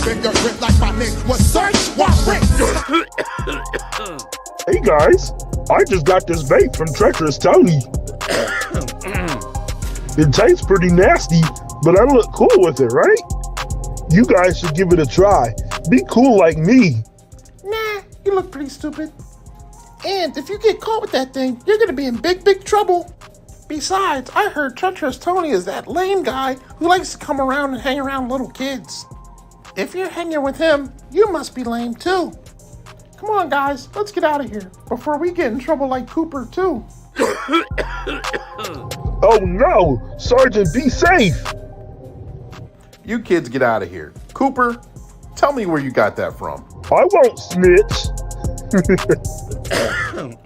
fingerprint like my name was Search Warrant. Hey guys, I just got this vape from Treacherous Tony. It tastes pretty nasty, but I look cool with it, right? You guys should give it a try. Be cool like me. Nah, you look pretty stupid. And if you get caught with that thing, you're gonna be in big trouble. Besides, I heard Treacherous Tony is that lame guy who likes to come around and hang around little kids. If you're hanging with him, you must be lame too. Come on, guys, let's get out of here before we get in trouble like Cooper too. Oh no! Sergeant, be safe! You kids get out of here. Cooper, tell me where you got that from. I won't snitch.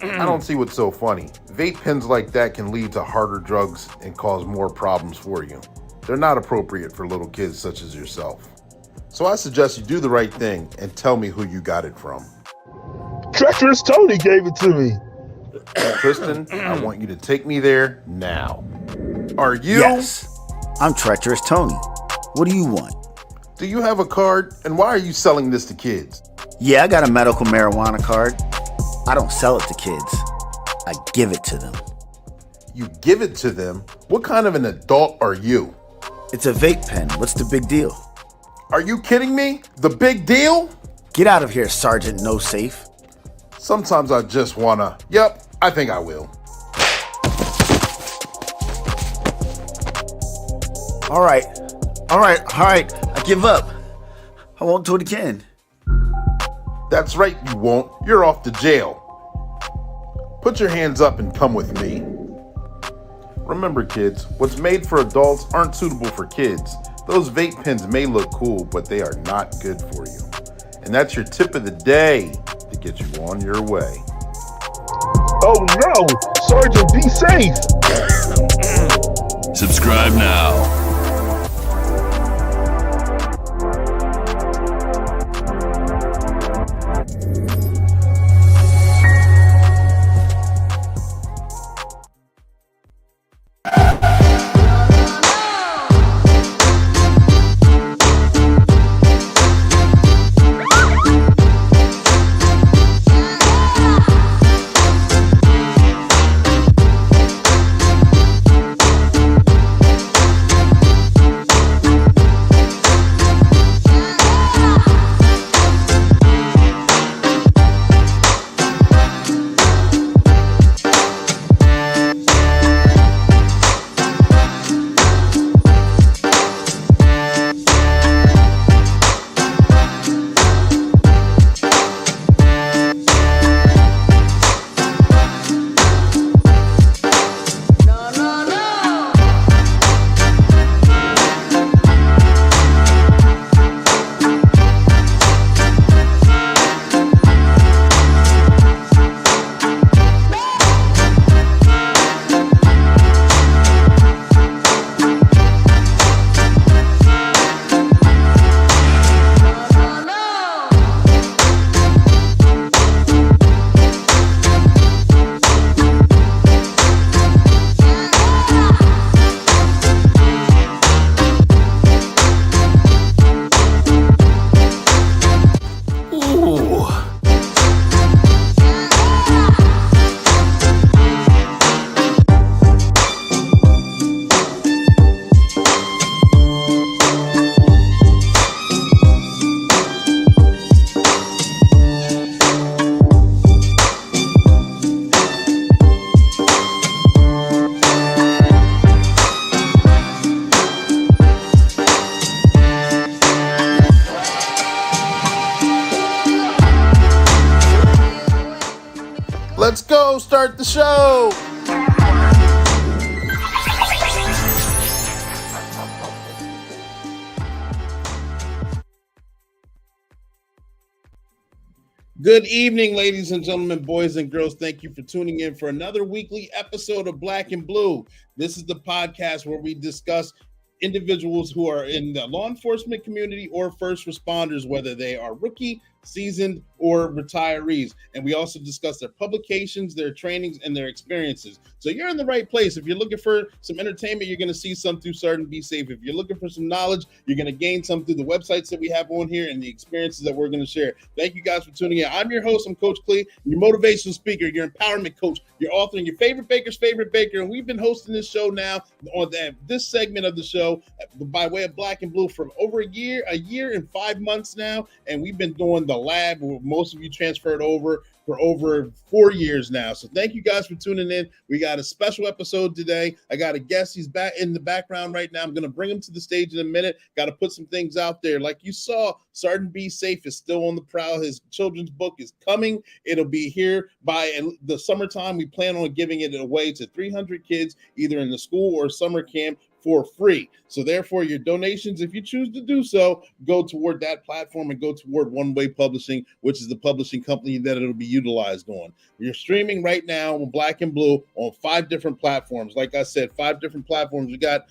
I don't see what's so funny. Vape pens like that can lead to harder drugs and cause more problems for you. They're not appropriate for little kids such as yourself. So I suggest you do the right thing and tell me who you got it from. Treacherous Tony gave it to me. Tristan, I want you to take me there now. Are you? Yes, I'm Treacherous Tony. What do you want? Do you have a card? And why are you selling this to kids? Yeah, I got a medical marijuana card. I don't sell it to kids. I give it to them. You give it to them? What kind of an adult are you? It's a vape pen. What's the big deal? Are you kidding me? The big deal? Get out of here, Sergeant No Safe. Sometimes I just wanna... Yep, I think I will. All right. I give up. I won't do it again. That's right, you won't. You're off to jail. Put your hands up and come with me. Remember, kids, what's made for adults aren't suitable for kids. Those vape pens may look cool, but they are not good for you. And that's your tip of the day to get you on your way. Oh no! Sergeant, be safe! Subscribe now. Let's go start the show. Good evening, ladies and gentlemen, boys and girls. Thank you for tuning in for another weekly episode of Black and Blue. This is the podcast where we discuss individuals who are in the law enforcement community or first responders, whether they are rookie, seasoned or retirees. And we also discuss their publications, their trainings, and their experiences. So you're in the right place. If you're looking for some entertainment, you're going to see some through Sergeant Be Safe. If you're looking for some knowledge, you're going to gain some through the websites that we have on here and the experiences that we're going to share. Thank you guys for tuning in. I'm your host. I'm Coach Clee, your motivational speaker, your empowerment coach, your author, and your favorite baker's favorite baker. And we've been hosting this show now on this segment of the show by way of Black and Blue for over a year and 5 months now. And we've been doing the lab where most of you transferred over for over 4 years now. So thank you guys for tuning in. We got a special episode today. I got a guest. He's back in the background right now. I'm going to bring him to the stage in a minute. Got to put some things out there. Like you saw, Sergeant Be Safe is still on the prowl. His children's book is coming. It'll be here by the summertime. We plan on giving it away to 300 kids, either in the school or summer camp, for free. So therefore, your donations, if you choose to do so, go toward that platform and go toward One Way Publishing, which is the publishing company that it'll be utilized on. You're streaming right now on Black and Blue on 5 different platforms. Like I said, 5 different platforms. We got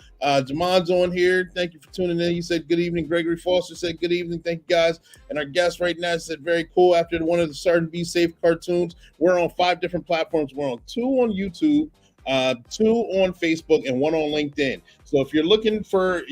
Jamon's on here. Thank you for tuning in. He said good evening. Gregory Foster said good evening. Thank you guys. And our guest right now said very cool after one of the Sergeant Be Safe cartoons. We're on 5 different platforms. We're on 2 on YouTube, 2 on Facebook, and 1 on LinkedIn. So if you're looking for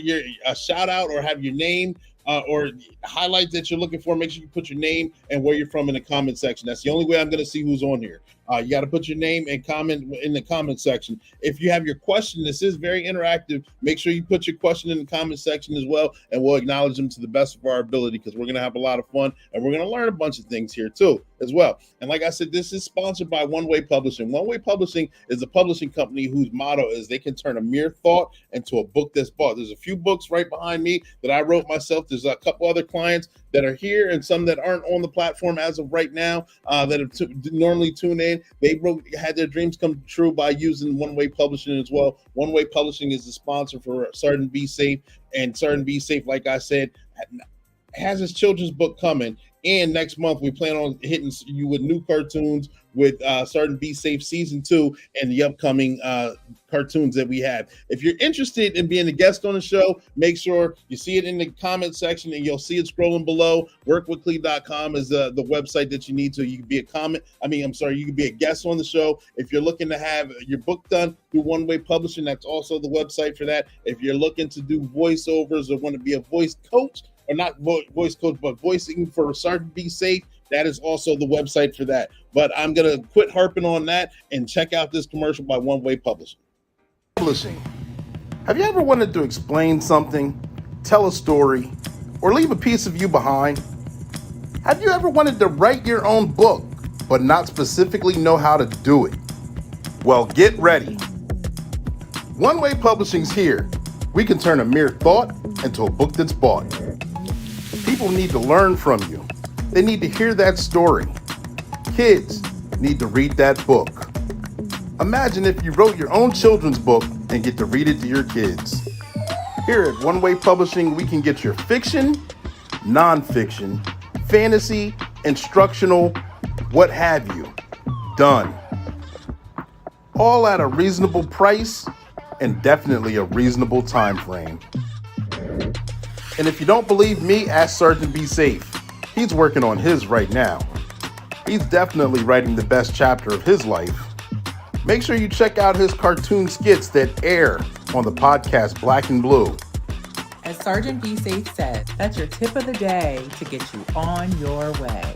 a shout out or have your name or highlight that you're looking for, make sure you put your name and where you're from in the comment section. That's the only way I'm going to see who's on here. You got to put your name and comment in the comment section. If you have your question, this is very interactive. Make sure you put your question in the comment section as well, and we'll acknowledge them to the best of our ability, because we're going to have a lot of fun and we're going to learn a bunch of things here too as well. And like I said, this is sponsored by One Way Publishing. One Way Publishing is a publishing company whose motto is they can turn a mere thought into a book that's bought. There's a few books right behind me that I wrote myself. There's a couple other clients that are here and some that aren't on the platform as of right now that have normally tune in. They had their dreams come true by using One Way Publishing as well. One Way Publishing is the sponsor for Sergeant Be Safe, and Sergeant Be Safe, like I said, has his children's book coming. And next month, we plan on hitting you with new cartoons with Sergeant Be Safe Season 2 and the upcoming cartoons that we have. If you're interested in being a guest on the show, make sure you see it in the comment section, and you'll see it scrolling below. Workwithclee.com is the website that you need to. You can be you can be a guest on the show. If you're looking to have your book done through One Way Publishing, that's also the website for that. If you're looking to do voiceovers or want to be a voice coach, or not voice coach, but voicing for Sergeant Be Safe, that is also the website for that. But I'm going to quit harping on that and check out this commercial by One Way Publishing. Have you ever wanted to explain something, tell a story, or leave a piece of you behind? Have you ever wanted to write your own book, but not specifically know how to do it? Well, get ready. One Way Publishing's here. We can turn a mere thought into a book that's bought. People need to learn from you. They need to hear that story. Kids need to read that book. Imagine if you wrote your own children's book and get to read it to your kids. Here at One Way Publishing, we can get your fiction, nonfiction, fantasy, instructional, what have you, done. All at a reasonable price and definitely a reasonable time frame. And if you don't believe me, ask Sergeant Be Safe. He's working on his right now. He's definitely writing the best chapter of his life. Make sure you check out his cartoon skits that air on the podcast Black and Blue. As Sergeant Be Safe said, that's your tip of the day to get you on your way.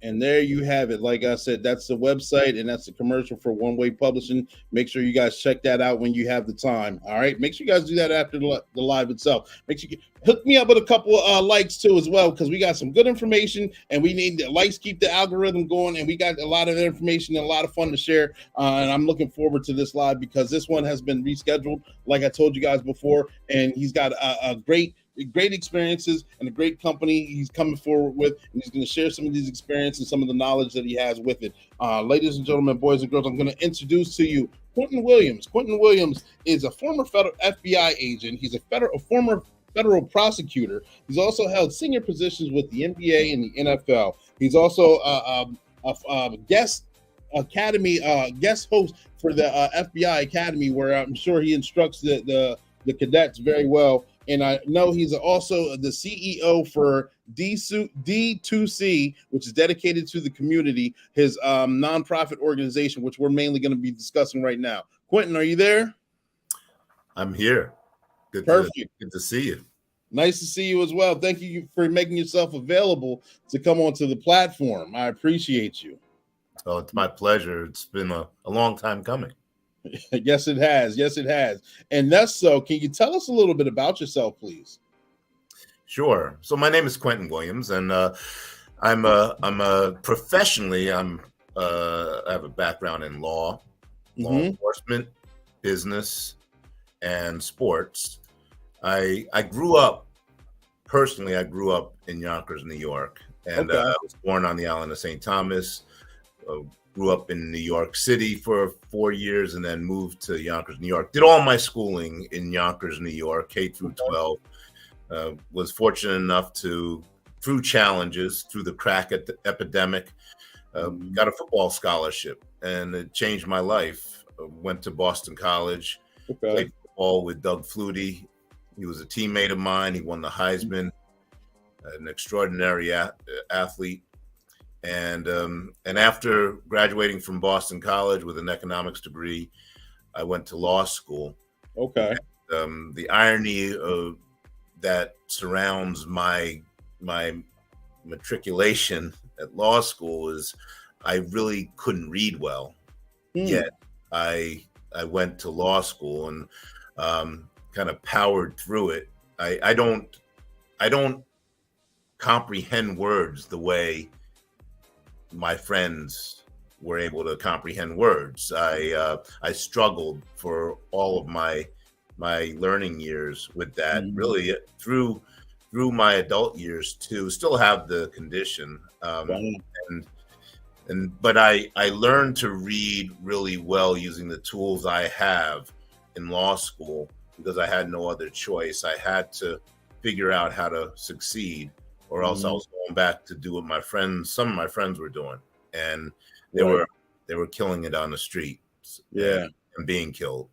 And there you have it. Like I said, that's the website, and that's the commercial for One Way Publishing. Make sure you guys check that out when you have the time. All right. Make sure you guys do that after the live itself. Make sure you hook me up with a couple of likes too as well, because we got some good information, and we need the likes, keep the algorithm going, and we got a lot of information and a lot of fun to share. And I'm looking forward to this live, because this one has been rescheduled, like I told you guys before, and he's got a great experiences and a great company he's coming forward with, and he's going to share some of these experiences and some of the knowledge that he has with it. Ladies and gentlemen, boys and girls, I'm going to introduce to you Quentin Williams. Quentin Williams is a former federal FBI agent. He's a former federal prosecutor. He's also held senior positions with the NBA and the NFL. He's also a guest academy guest host for the FBI Academy, where I'm sure he instructs the cadets very well. And I know he's also the CEO for D2C, which is dedicated to the community, his nonprofit organization, which we're mainly going to be discussing right now. Quentin, are you there? I'm here. Good to see you. Nice to see you as well. Thank you for making yourself available to come onto the platform. I appreciate you. Oh, it's my pleasure. It's been a long time coming. Yes, it has. Yes, it has. And that's so. Can you tell us a little bit about yourself, please? Sure. So my name is Quentin Williams, and I'm professionally I have a background in law enforcement, business, and sports. I grew up in Yonkers, New York, and I was born on the island of St. Thomas. Grew up in New York City for 4 years and then moved to Yonkers, New York. Did all my schooling in Yonkers, New York, K through 12. Was fortunate enough to, through challenges, through the crack epidemic, got a football scholarship, and it changed my life. Went to Boston College, played football with Doug Flutie. He was a teammate of mine. He won the Heisman, an extraordinary athlete. And after graduating from Boston College with an economics degree, I went to law school. Okay. And, the irony of that surrounds my matriculation at law school is I really couldn't read well. Yet I went to law school and kind of powered through it. I don't comprehend words the way my friends were able to comprehend words. I struggled for all of my learning years with that. Really through my adult years to still have the condition. But I learned to read really well using the tools I have in law school because I had no other choice. I had to figure out how to succeed, or else I was going back to do what some of my friends were doing, and they were killing it on the street, and being killed.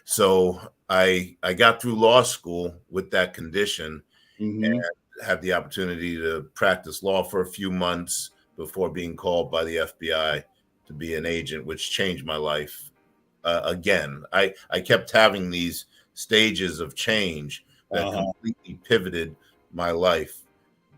So I got through law school with that condition and had the opportunity to practice law for a few months before being called by the FBI to be an agent, which changed my life. Again, I kept having these stages of change that completely pivoted my life.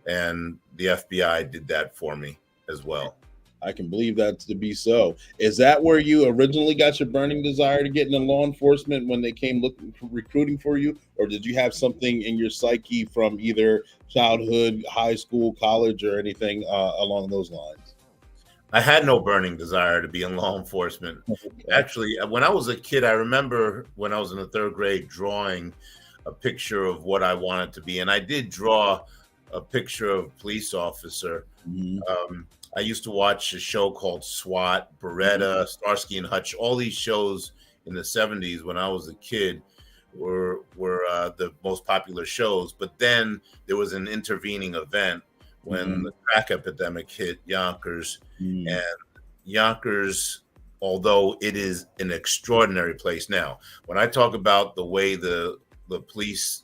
And the FBI did that for me as well. I can believe that to be so. Is that where you originally got your burning desire to get into law enforcement when they came recruiting for you? Or did you have something in your psyche from either childhood, high school, college, or anything along those lines? I had no burning desire to be in law enforcement. Actually, when I was a kid, I remember when I was in the third grade drawing a picture of what I wanted to be. And I did draw a picture of a police officer. I used to watch a show called SWAT, Beretta, Starsky and Hutch. All these shows in the 70s when I was a kid were the most popular shows. But then there was an intervening event when the crack epidemic hit Yonkers. And Yonkers, although it is an extraordinary place now, when I talk about the way the police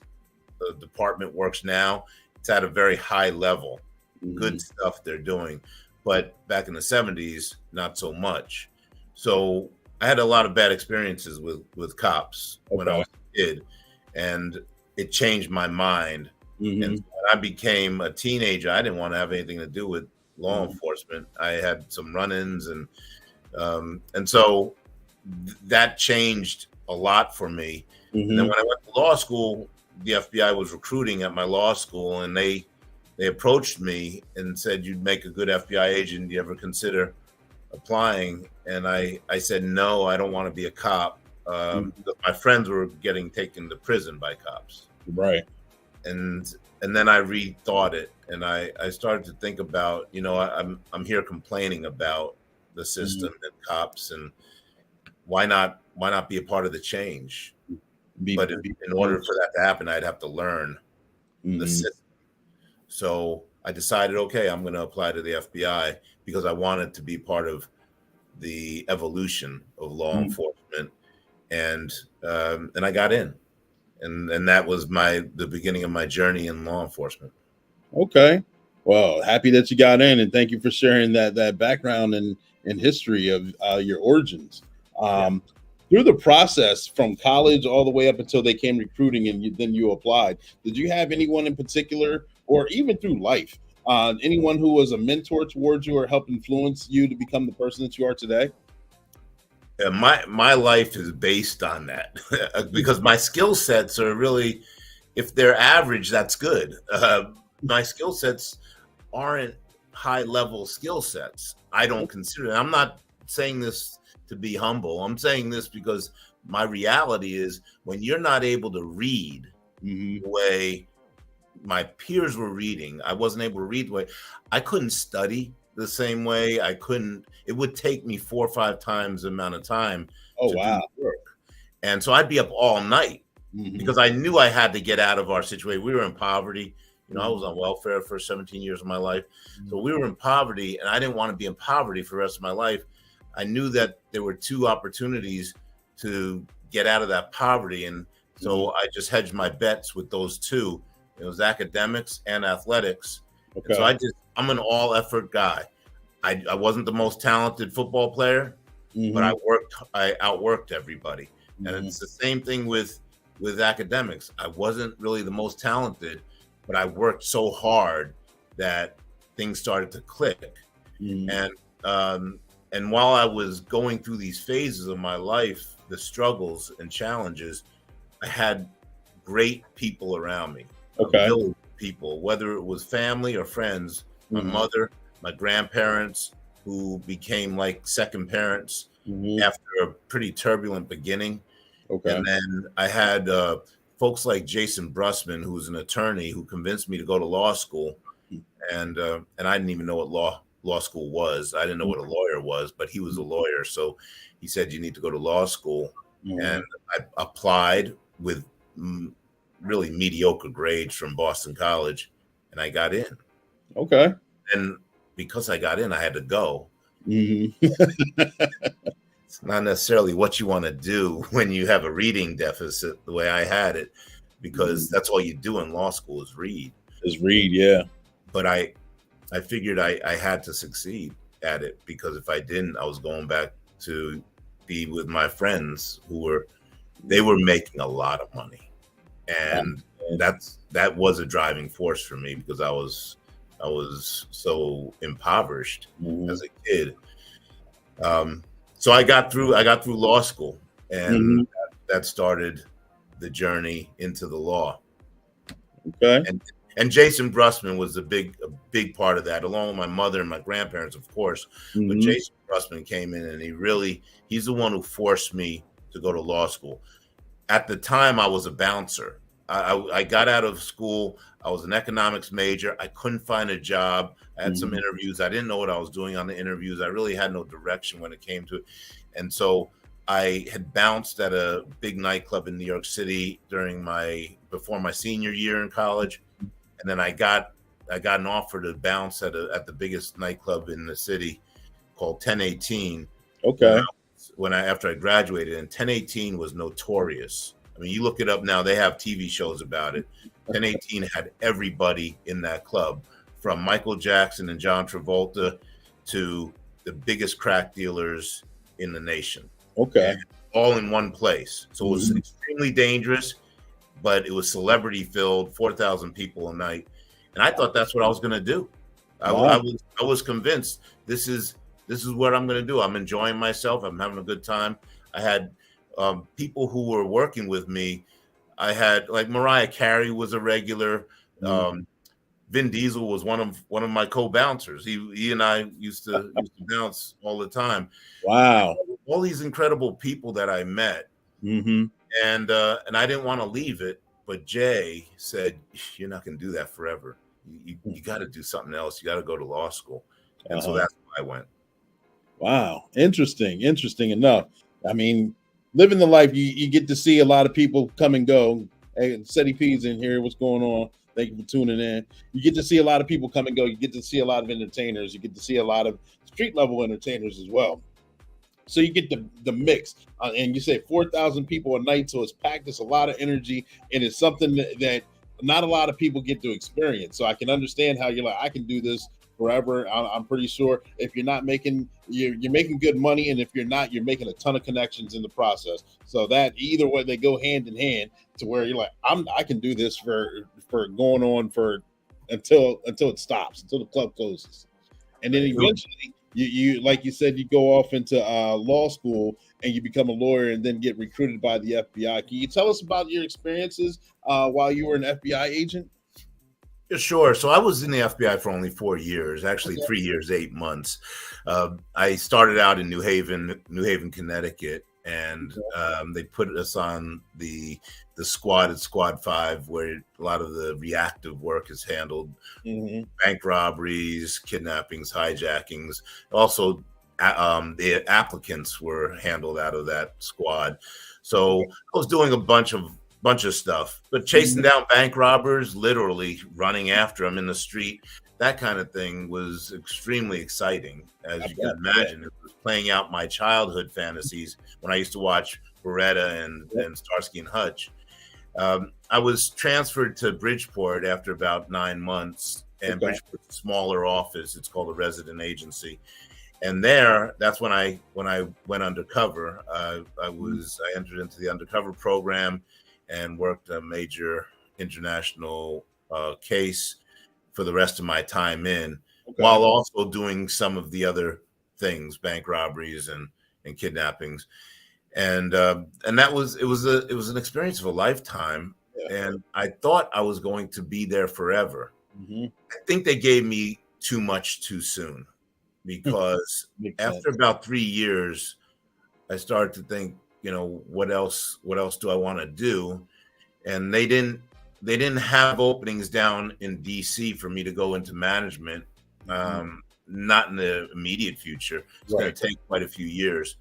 department works now, it's at a very high level. Good stuff they're doing. But back in the 70s, not so much. So I had a lot of bad experiences with cops when I was a kid, and it changed my mind. And when I became a teenager, I didn't want to have anything to do with law enforcement. I had some run-ins, and so that changed a lot for me. And then when I went to law school, the FBI was recruiting at my law school, and they approached me and said, "You'd make a good FBI agent. Do you ever consider applying?" And I said, "No, I don't want to be a cop." My friends were getting taken to prison by cops. Right. And then I rethought it, and I started to think about, I'm here complaining about the system and cops, and why not be a part of the change? But in order for that to happen, I'd have to learn the system. So I decided, okay, I'm going to apply to the FBI because I wanted to be part of the evolution of law enforcement, and I got in, and that was the beginning of my journey in law enforcement. Okay. Well, happy that you got in, and thank you for sharing that background and history of your origins. Through the process from college all the way up until they came recruiting, and then you applied. Did you have anyone in particular, or even through life, anyone who was a mentor towards you or helped influence you to become the person that you are today? My life is based on that because my skill sets are really, if they're average, that's good. My skill sets aren't high level skill sets. I don't consider it. I'm not saying this to be humble. I'm saying this because my reality is when you're not able to read the way my peers were reading, I wasn't able to read the way I couldn't study the same way. It would take me 4 or 5 times the amount of time to do the work. And so I'd be up all night because I knew I had to get out of our situation. We were in poverty. I was on welfare for 17 years of my life. So we were in poverty, and I didn't want to be in poverty for the rest of my life. I knew that there were 2 opportunities to get out of that poverty. And so I just hedged my bets with those 2. It was academics and athletics. Okay. So I'm an all effort guy. I wasn't the most talented football player, but I outworked everybody. And it's the same thing with academics. I wasn't really the most talented, but I worked so hard that things started to click. And while I was going through these phases of my life, the struggles and challenges, I had great people around me. People, whether it was family or friends, my mother, my grandparents, who became like second parents after a pretty turbulent beginning. And then I had folks like Jason Brusman, who was an attorney, who convinced me to go to law school. And I didn't even know what law school was. I didn't know what a lawyer was, but he was a lawyer. So he said, you need to go to law school. And I applied with really mediocre grades from Boston College, and I got in. Okay. And because I got in, I had to go. It's not necessarily what you want to do when you have a reading deficit, the way I had it, because that's all you do in law school is read. Yeah. But I figured I had to succeed at it, because if I didn't, I was going back to be with my friends they were making a lot of money. And that was a driving force for me, because I was so impoverished as a kid. So I got through law school, and that started the journey into the law. Okay. And Jason Brusman was a big part of that, along with my mother and my grandparents, of course. But Jason Brusman came in, and he's the one who forced me to go to law school. At the time, I was a bouncer. I got out of school. I was an economics major. I couldn't find a job. I had some interviews. I didn't know what I was doing on the interviews. I really had no direction when it came to it. And so I had bounced at a big nightclub in New York City before my senior year in college. And then I got an offer to bounce at the biggest nightclub in the city called 1018. Okay. After I graduated, and 1018 was notorious. I mean, you look it up now, they have TV shows about it. 1018 had everybody in that club, from Michael Jackson and John Travolta to the biggest crack dealers in the nation. Okay. All in one place. So it was extremely dangerous, but it was celebrity filled, 4,000 people a night. And I thought that's what I was going to do. I was convinced this is what I'm going to do. I'm enjoying myself. I'm having a good time. I had people who were working with me. I had, like, Mariah Carey was a regular. Vin Diesel was one of my co-bouncers. He and I used to bounce all the time. Wow! All these incredible people that I met, and I didn't want to leave it. But Jay said, "You're not going to do that forever. You got to do something else. You got to go to law school." And so that's where I went. Wow. Interesting enough. I mean, living the life, you get to see a lot of people come and go. Hey, Seti P's in here. What's going on? Thank you for tuning in. You get to see a lot of people come and go. You get to see a lot of entertainers. You get to see a lot of street level entertainers as well. So you get the mix, and you say 4,000 people a night, so it's packed. It's a lot of energy, and it's something that not a lot of people get to experience. So I can understand how you're like, I can do this forever. I'm pretty sure if you're not making, you're making good money, and if you're not, you're making a ton of connections in the process. So that either way, they go hand in hand to where you're like, I can do this for going on for until it stops, until the club closes, and then eventually you like you said, you go off into law school and you become a lawyer and then get recruited by the FBI. Can you tell us about your experiences while you were an FBI agent? Yeah, sure. So I was in the FBI for only 4 years, actually 3 years, 8 months. I started out in New Haven, Connecticut, and they put us on the squad at Squad 5, where a lot of the reactive work is handled. Bank robberies, kidnappings, hijackings. Also, the applicants were handled out of that squad. So I was doing a bunch of stuff, but chasing down bank robbers, literally running after them in the street, that kind of thing was extremely exciting. As you can imagine, it was playing out my childhood fantasies when I used to watch Beretta and Starsky and Hutch. I was transferred to Bridgeport after about 9 months, and Bridgeport's a smaller office. It's called a resident agency. And that's when I went undercover. I entered into the undercover program and worked a major international case for the rest of my time in, while also doing some of the other things, bank robberies and kidnappings. And it was an experience of a lifetime. And I thought I was going to be there forever. I think they gave me too much too soon, because after about 3 years, I started to think, what else do I want to do? And they didn't have openings down in DC for me to go into management. Not in the immediate future. It's going to take quite a few years.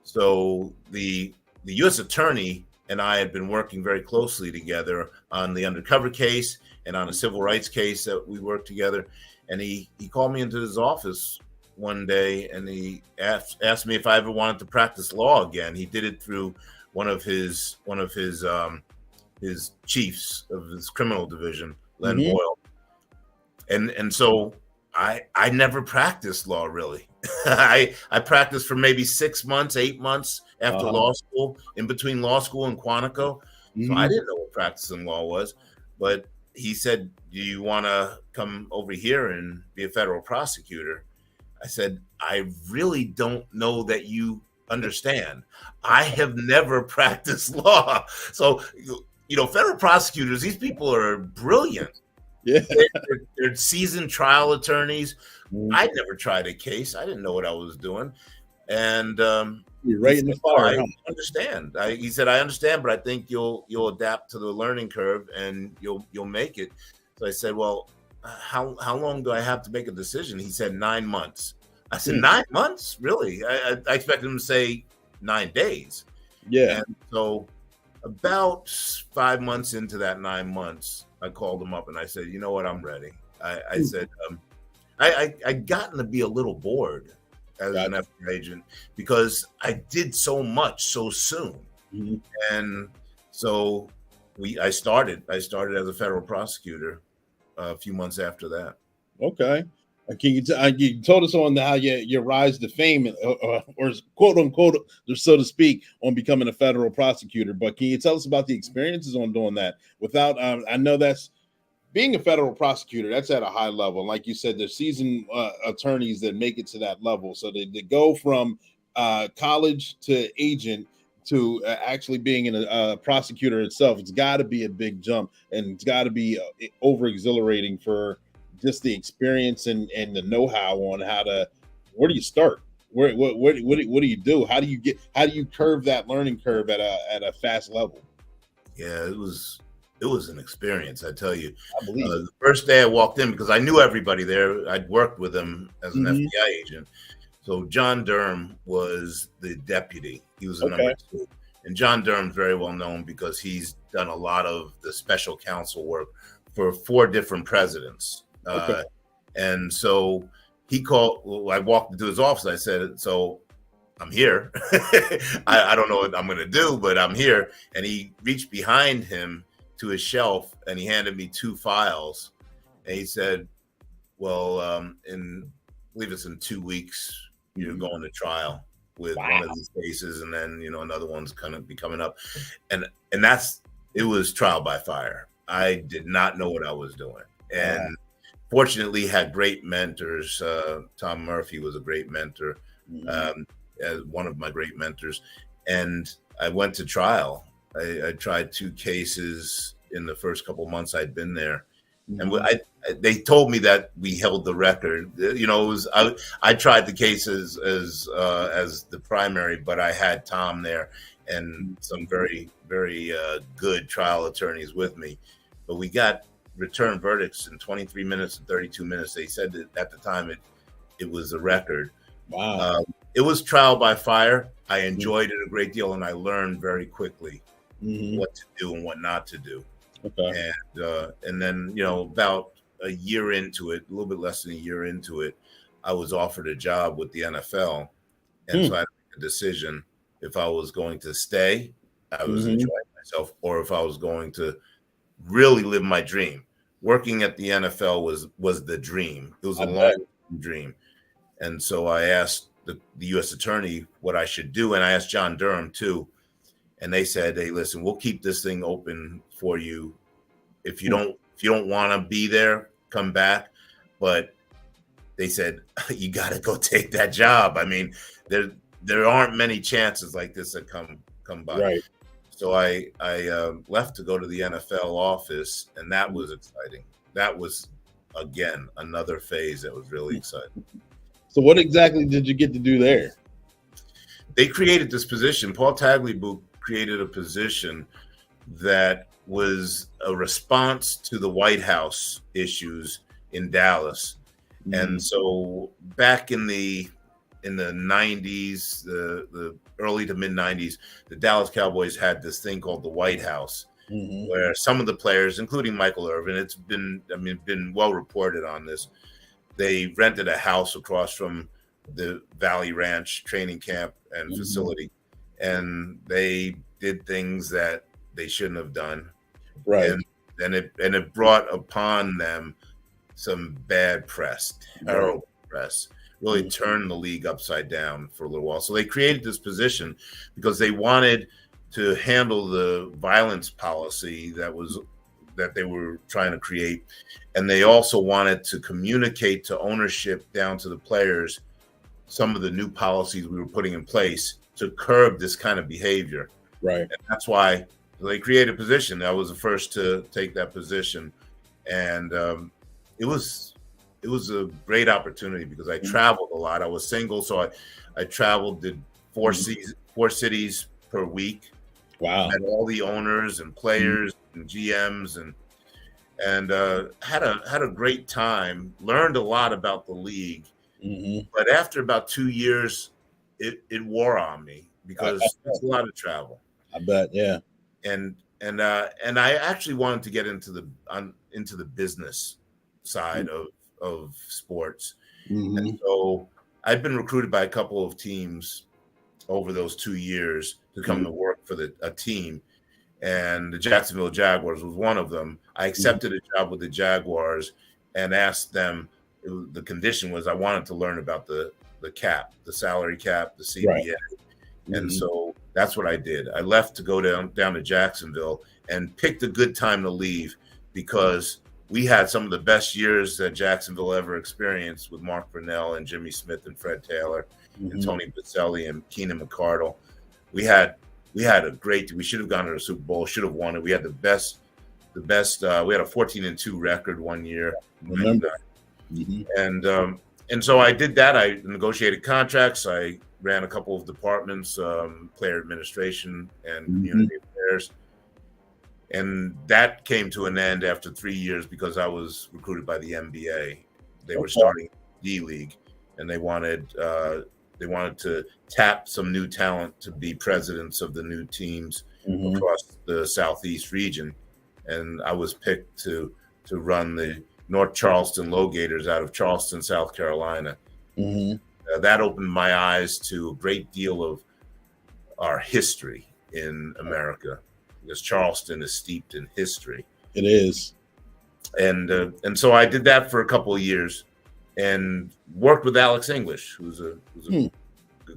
So the U.S. attorney and I had been working very closely together on the undercover case and on a civil rights case that we worked together. And he called me into his office one day, and he asked me if I ever wanted to practice law again. He did it through one of his chiefs of his criminal division, Len Boyle. And so I never practiced law, really. I practiced for maybe 6 months, 8 months after law school, in between law school and Quantico. So I didn't know what practicing law was. But he said, do you want to come over here and be a federal prosecutor? I said, I really don't know that you understand. I have never practiced law. So, federal prosecutors, these people are brilliant. Yeah, they're seasoned trial attorneys. I never tried a case. I didn't know what I was doing. And you're right in the fire. I understand. He said, I understand, but I think you'll adapt to the learning curve and you'll make it. So I said, well, how long do I have to make a decision? He said 9 months. I said, 9 months? Really? I expected him to say 9 days. Yeah. And so about 5 months into that 9 months, I called him up and I said, you know what, I'm ready. I said, I gotten to be a little bored as an FBI agent because I did so much so soon. And so I started as a federal prosecutor a few months after that. Okay. Can you told us on how your rise to fame, or quote unquote, so to speak, on becoming a federal prosecutor. But can you tell us about the experiences on doing that? Without, I know that's being a federal prosecutor. That's at a high level. Like you said, there's seasoned attorneys that make it to that level. So they go from college to agent to actually being a prosecutor itself. It's got to be a big jump, and it's got to be over exhilarating for just the experience and the know-how on where do you start? What do you do? How do you curve that learning curve at a fast level? Yeah, it was an experience, I tell you. I believe the first day I walked in, because I knew everybody there. I'd worked with them as an FBI agent. So John Durham was the deputy. He was a number 2. And John Durham's very well known because he's done a lot of the special counsel work for 4 different presidents. And so he called. I walked into his office. I said, "So I'm here. I don't know what I'm going to do, but I'm here. And he reached behind him to his shelf and he handed me 2 files. And he said, well, I believe it's in 2 weeks, you're going to trial with one of these cases. And then, another one's going to be coming up. And it was trial by fire. I did not know what I was doing. And fortunately had great mentors. Tom Murphy was a great mentor. As one of my great mentors, and I went to trial. I tried 2 cases in the first couple months I'd been there, and they told me that we held the record. It was I tried the cases as the primary, but I had Tom there and some very very good trial attorneys with me. But we got return verdicts in 23 minutes and 32 minutes. They said that at the time it was a record. Wow. It was trial by fire. I enjoyed it a great deal, and I learned very quickly what to do and what not to do. Okay. And then, about a year into it, a little bit less than a year into it, I was offered a job with the NFL. And so I had to make a decision if I was going to stay, I was enjoying myself, or if I was going to really live my dream. Working at the NFL was the dream. It was a long dream. And so I asked the U.S. attorney what I should do. And I asked John Durham too. And they said, hey, listen, we'll keep this thing open for you. If you don't want to be there, come back. But they said, you got to go take that job. I mean, there aren't many chances like this that come by. Right. So I left to go to the NFL office, and that was exciting. That was, again, another phase that was really exciting. So what exactly did you get to do there? They created this position. Paul Tagliabue created a position that was a response to the White House issues in Dallas. And so back in the 90s, the early to mid 90s, the Dallas Cowboys had this thing called the White House, where some of the players, including Michael Irvin, it's been well reported on this. They rented a house across from the Valley Ranch training camp and facility, and they did things that they shouldn't have done. Right. And it brought upon them some bad press, terrible press, really turned the league upside down for a little while. So they created this position because they wanted to handle the violence policy that they were trying to create. And they also wanted to communicate to ownership down to the players some of the new policies we were putting in place to curb this kind of behavior. Right. And that's why they created a position. I was the first to take that position. And it was a great opportunity because I traveled a lot. I was single, so I traveled, did 4 cities per week. Wow. Met all the owners and players and GMs and had a great time. Learned a lot about the league. But after about 2 years, it wore on me because it's a lot of travel. I bet, yeah. And I actually wanted to get into the business side of sports. And so I'd been recruited by a couple of teams over those 2 years to come to work for a team. And the Jacksonville Jaguars was one of them. I accepted a job with the Jaguars and asked them, the condition was I wanted to learn about the cap, the salary cap, the CBA. Right. And so that's what I did. I left to go down to Jacksonville and picked a good time to leave because we had some of the best years that Jacksonville ever experienced with Mark Brunell and Jimmy Smith and Fred Taylor and Tony Baselli and Keenan McCardle. We had a great. We should have gone to the Super Bowl. Should have won it. We had the best. We had a 14-2 record one year. Remember. And so I did that. I negotiated contracts. I ran a couple of departments, player administration and community affairs. And that came to an end after 3 years because I was recruited by the NBA. They were starting D-League, and they wanted to tap some new talent to be presidents of the new teams across the Southeast region. And I was picked to run the North Charleston Low Gators out of Charleston, South Carolina. that opened my eyes to a great deal of our history in America, because Charleston is steeped in history. It is. And so I did that for a couple of years and worked with Alex English, who's a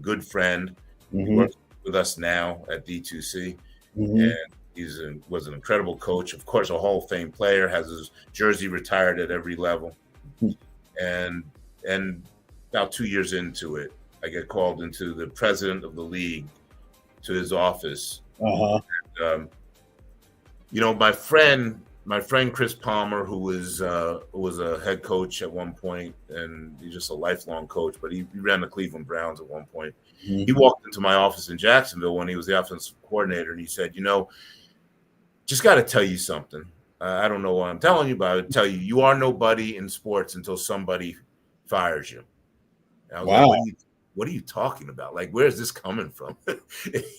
good friend. He works with us now at D2C, and was an incredible coach. Of course, a Hall of Fame player, has his jersey retired at every level. And about 2 years into it, I get called into the president of the league to his office. And, my friend Chris Palmer, who was a head coach at one point, and he's just a lifelong coach, but he ran the Cleveland Browns at one point. He walked into my office in Jacksonville when he was the offensive coordinator, and he said, just got to tell you something. I don't know what I'm telling you, but I would tell you, you are nobody in sports until somebody fires you. And I was like, what are you talking about? Like, where's this coming from?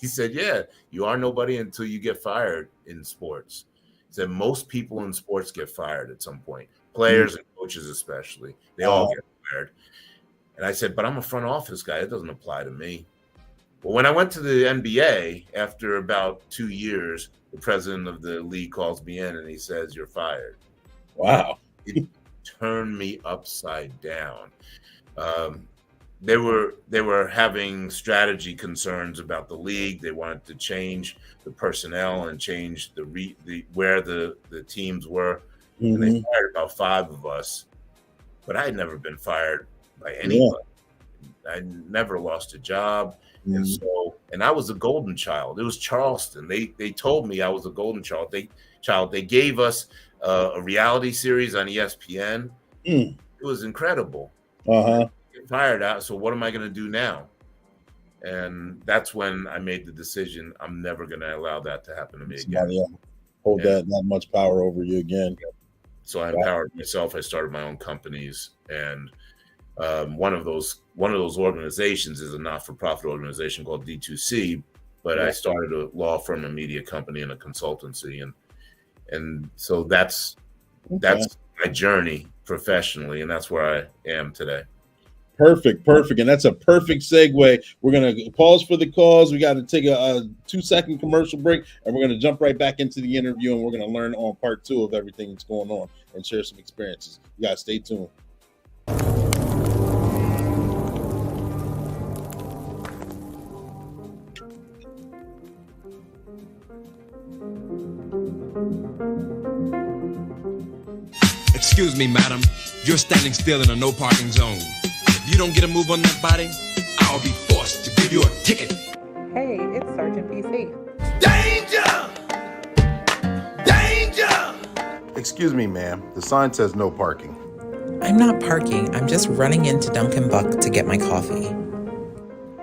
He said, yeah, you are nobody until you get fired in sports. He said, most people in sports get fired at some point, players and coaches especially. They all get fired. And I said, but I'm a front office guy. It doesn't apply to me. Well, when I went to the NBA, after about 2 years, the president of the league calls me in and he says, you're fired. Wow. It turned me upside down. They were having strategy concerns about the league. They wanted to change the personnel and change where the teams were. And they fired about 5 of us. But I had never been fired by anybody. I never lost a job. And I was a golden child. It was Charleston. They told me I was a golden child. They gave us a reality series on ESPN. It was incredible. Get fired out. So what am I going to do now? And that's when I made the decision. I'm never going to allow that to happen to me again. Hold that much power over you again. So I empowered myself. I started my own companies, and one of those organizations is a not-for-profit organization called D2C. But I started a law firm, a media company, and a consultancy, and so that's my journey professionally, and that's where I am today. Perfect. And that's a perfect segue. We're going to pause for the calls. We got to take a 2-second commercial break, and we're going to jump right back into the interview, and we're going to learn on part 2 of everything that's going on and share some experiences. You guys stay tuned. Excuse me, madam. You're standing still in a no parking zone. If you don't get a move on that body, I'll be forced to give you a ticket. Hey, it's Sergeant Be Safe. Danger! Danger! Excuse me, ma'am. The sign says no parking. I'm not parking. I'm just running into Dunkin' Buck to get my coffee.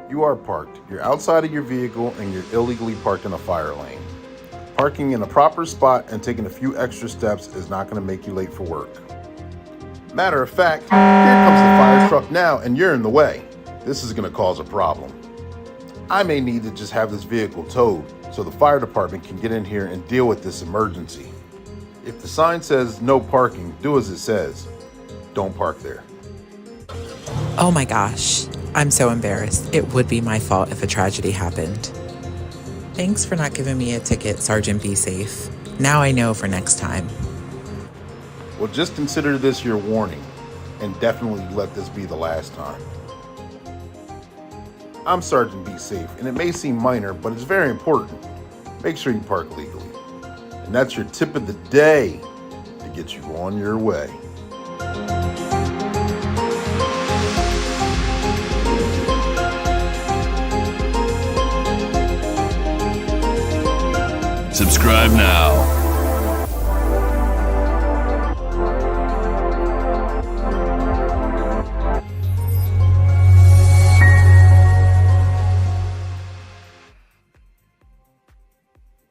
You are parked. You're outside of your vehicle and you're illegally parked in a fire lane. Parking in a proper spot and taking a few extra steps is not going to make you late for work. Matter of fact, here comes the fire truck now and you're in the way. This is going to cause a problem. I may need to just have this vehicle towed so the fire department can get in here and deal with this emergency. If the sign says no parking, do as it says. Don't park there. Oh my gosh, I'm so embarrassed. It would be my fault if a tragedy happened. Thanks for not giving me a ticket, Sergeant Be Safe. Now I know for next time. Well, just consider this your warning, and definitely let this be the last time. I'm Sergeant Be Safe, and it may seem minor, but it's very important. Make sure you park legally. And that's your tip of the day to get you on your way. Subscribe now.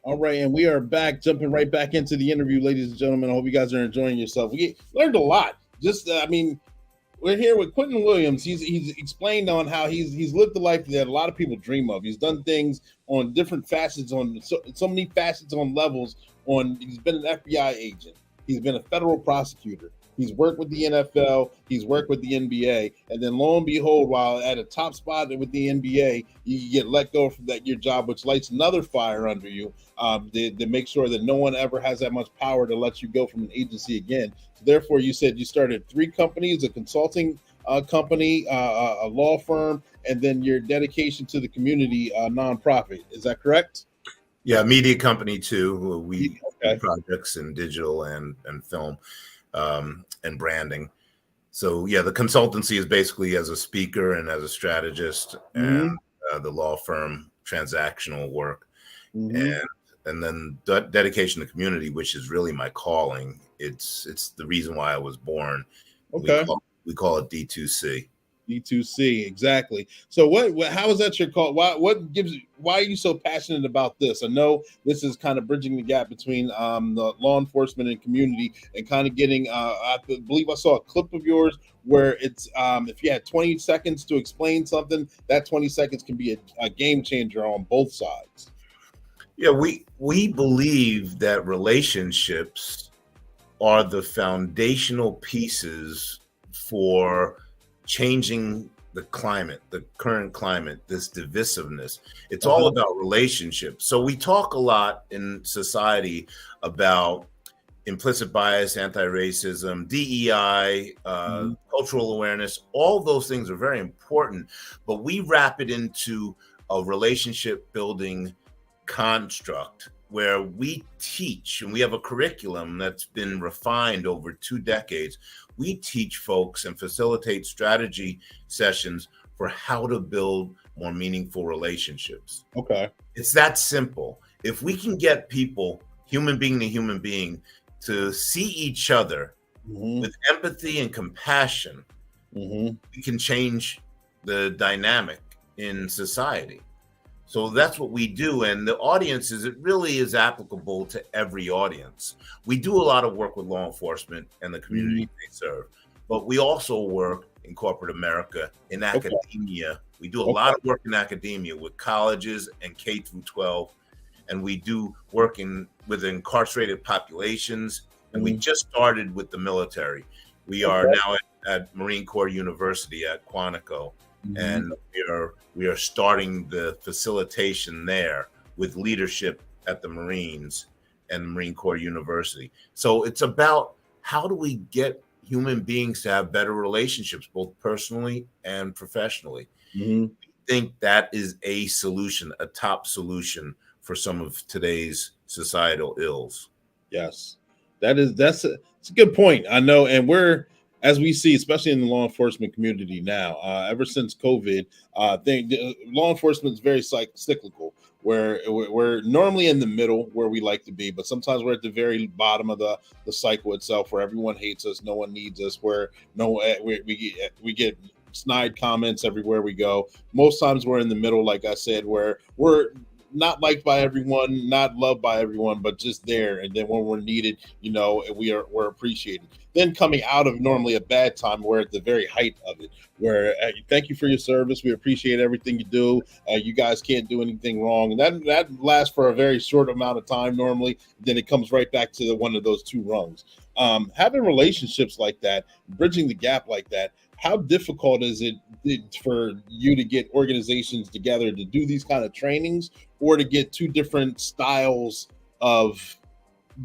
All right, and we are back, jumping right back into the interview, ladies and gentlemen. I hope you guys are enjoying yourself. We learned a lot. We're here with Quentin Williams. He's explained on how he's lived the life that a lot of people dream of. He's done things on different facets, on so many facets, on levels. He's been an FBI agent. He's been a federal prosecutor. He's worked with the NFL. He's worked with the NBA. And then lo and behold, while at a top spot with the NBA, you get let go from your job, which lights another fire under you to make sure that no one ever has that much power to let you go from an agency again. So therefore, you said you started 3 companies, a consulting company, a law firm, and then your dedication to the community nonprofit. Is that correct? Yeah, media company too. We Okay. do projects in digital and film and branding. So yeah, the consultancy is basically as a speaker and as a strategist, and the law firm transactional work, and then dedication to community, which is really my calling. It's the reason why I was born. Okay. We call it D2C. D2C, exactly. So how is that your call? Why are you so passionate about this? I know this is kind of bridging the gap between the law enforcement and community, and kind of getting I believe I saw a clip of yours where it's if you had 20 seconds to explain something, that 20 seconds can be a game changer on both sides. Yeah, we believe that relationships are the foundational pieces for changing the climate, the current climate, this divisiveness. It's all about relationships. So we talk a lot in society about implicit bias, anti-racism, DEI, cultural awareness. All those things are very important, but we wrap it into a relationship building construct where we teach, and we have a curriculum that's been refined over 2 decades. We teach folks and facilitate strategy sessions for how to build more meaningful relationships. Okay. It's that simple. If we can get people, human being to human being, to see each other with empathy and compassion, we can change the dynamic in society. So that's what we do. And the audiences, it really is applicable to every audience. We do a lot of work with law enforcement and the community they serve, but we also work in corporate America, in academia. We do a lot of work in academia with colleges and K through 12. And we do work with incarcerated populations. And we just started with the military. We are now at Marine Corps University at Quantico. And we are starting the facilitation there with leadership at the Marines and Marine Corps University. So it's about how do we get human beings to have better relationships, both personally and professionally. I think that is a solution, a top solution for some of today's societal ills. Yes, that's a good point. I know, and as we see, especially in the law enforcement community now, ever since COVID, law enforcement is very cyclical, where we're normally in the middle where we like to be, but sometimes we're at the very bottom of the cycle itself, where everyone hates us, no one needs us, where we get snide comments everywhere we go. Most times we're in the middle, like I said, where we're not liked by everyone, not loved by everyone, but just there. And then when we're needed, we're appreciated. Then coming out of normally a bad time, we're at the very height of it, where thank you for your service. We appreciate everything you do. You guys can't do anything wrong. And that lasts for a very short amount of time normally. Then it comes right back to one of those 2 rungs. Having relationships like that, bridging the gap like that, how difficult is it for you to get organizations together to do these kind of trainings, or to get 2 different styles of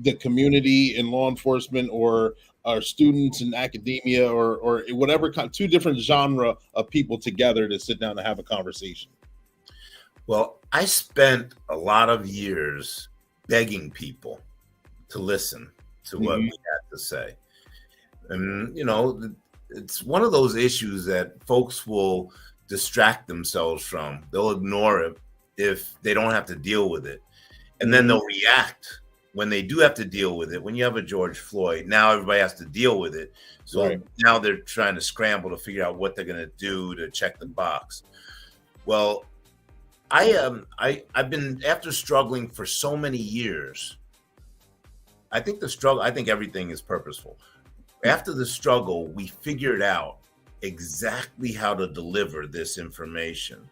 the community in law enforcement, or students in academia, or whatever kind, 2 different genre of people together to sit down and have a conversation? Well, I spent a lot of years begging people to listen to what we had to say. And, it's one of those issues that folks will distract themselves from. They'll ignore it if they don't have to deal with it. And then they'll react when they do have to deal with it. When you have a George Floyd, now everybody has to deal with it. So now they're trying to scramble to figure out what they're going to do to check the box. Well, I've been, after struggling for so many years, I think everything is purposeful. After the struggle, we figured out exactly how to deliver this information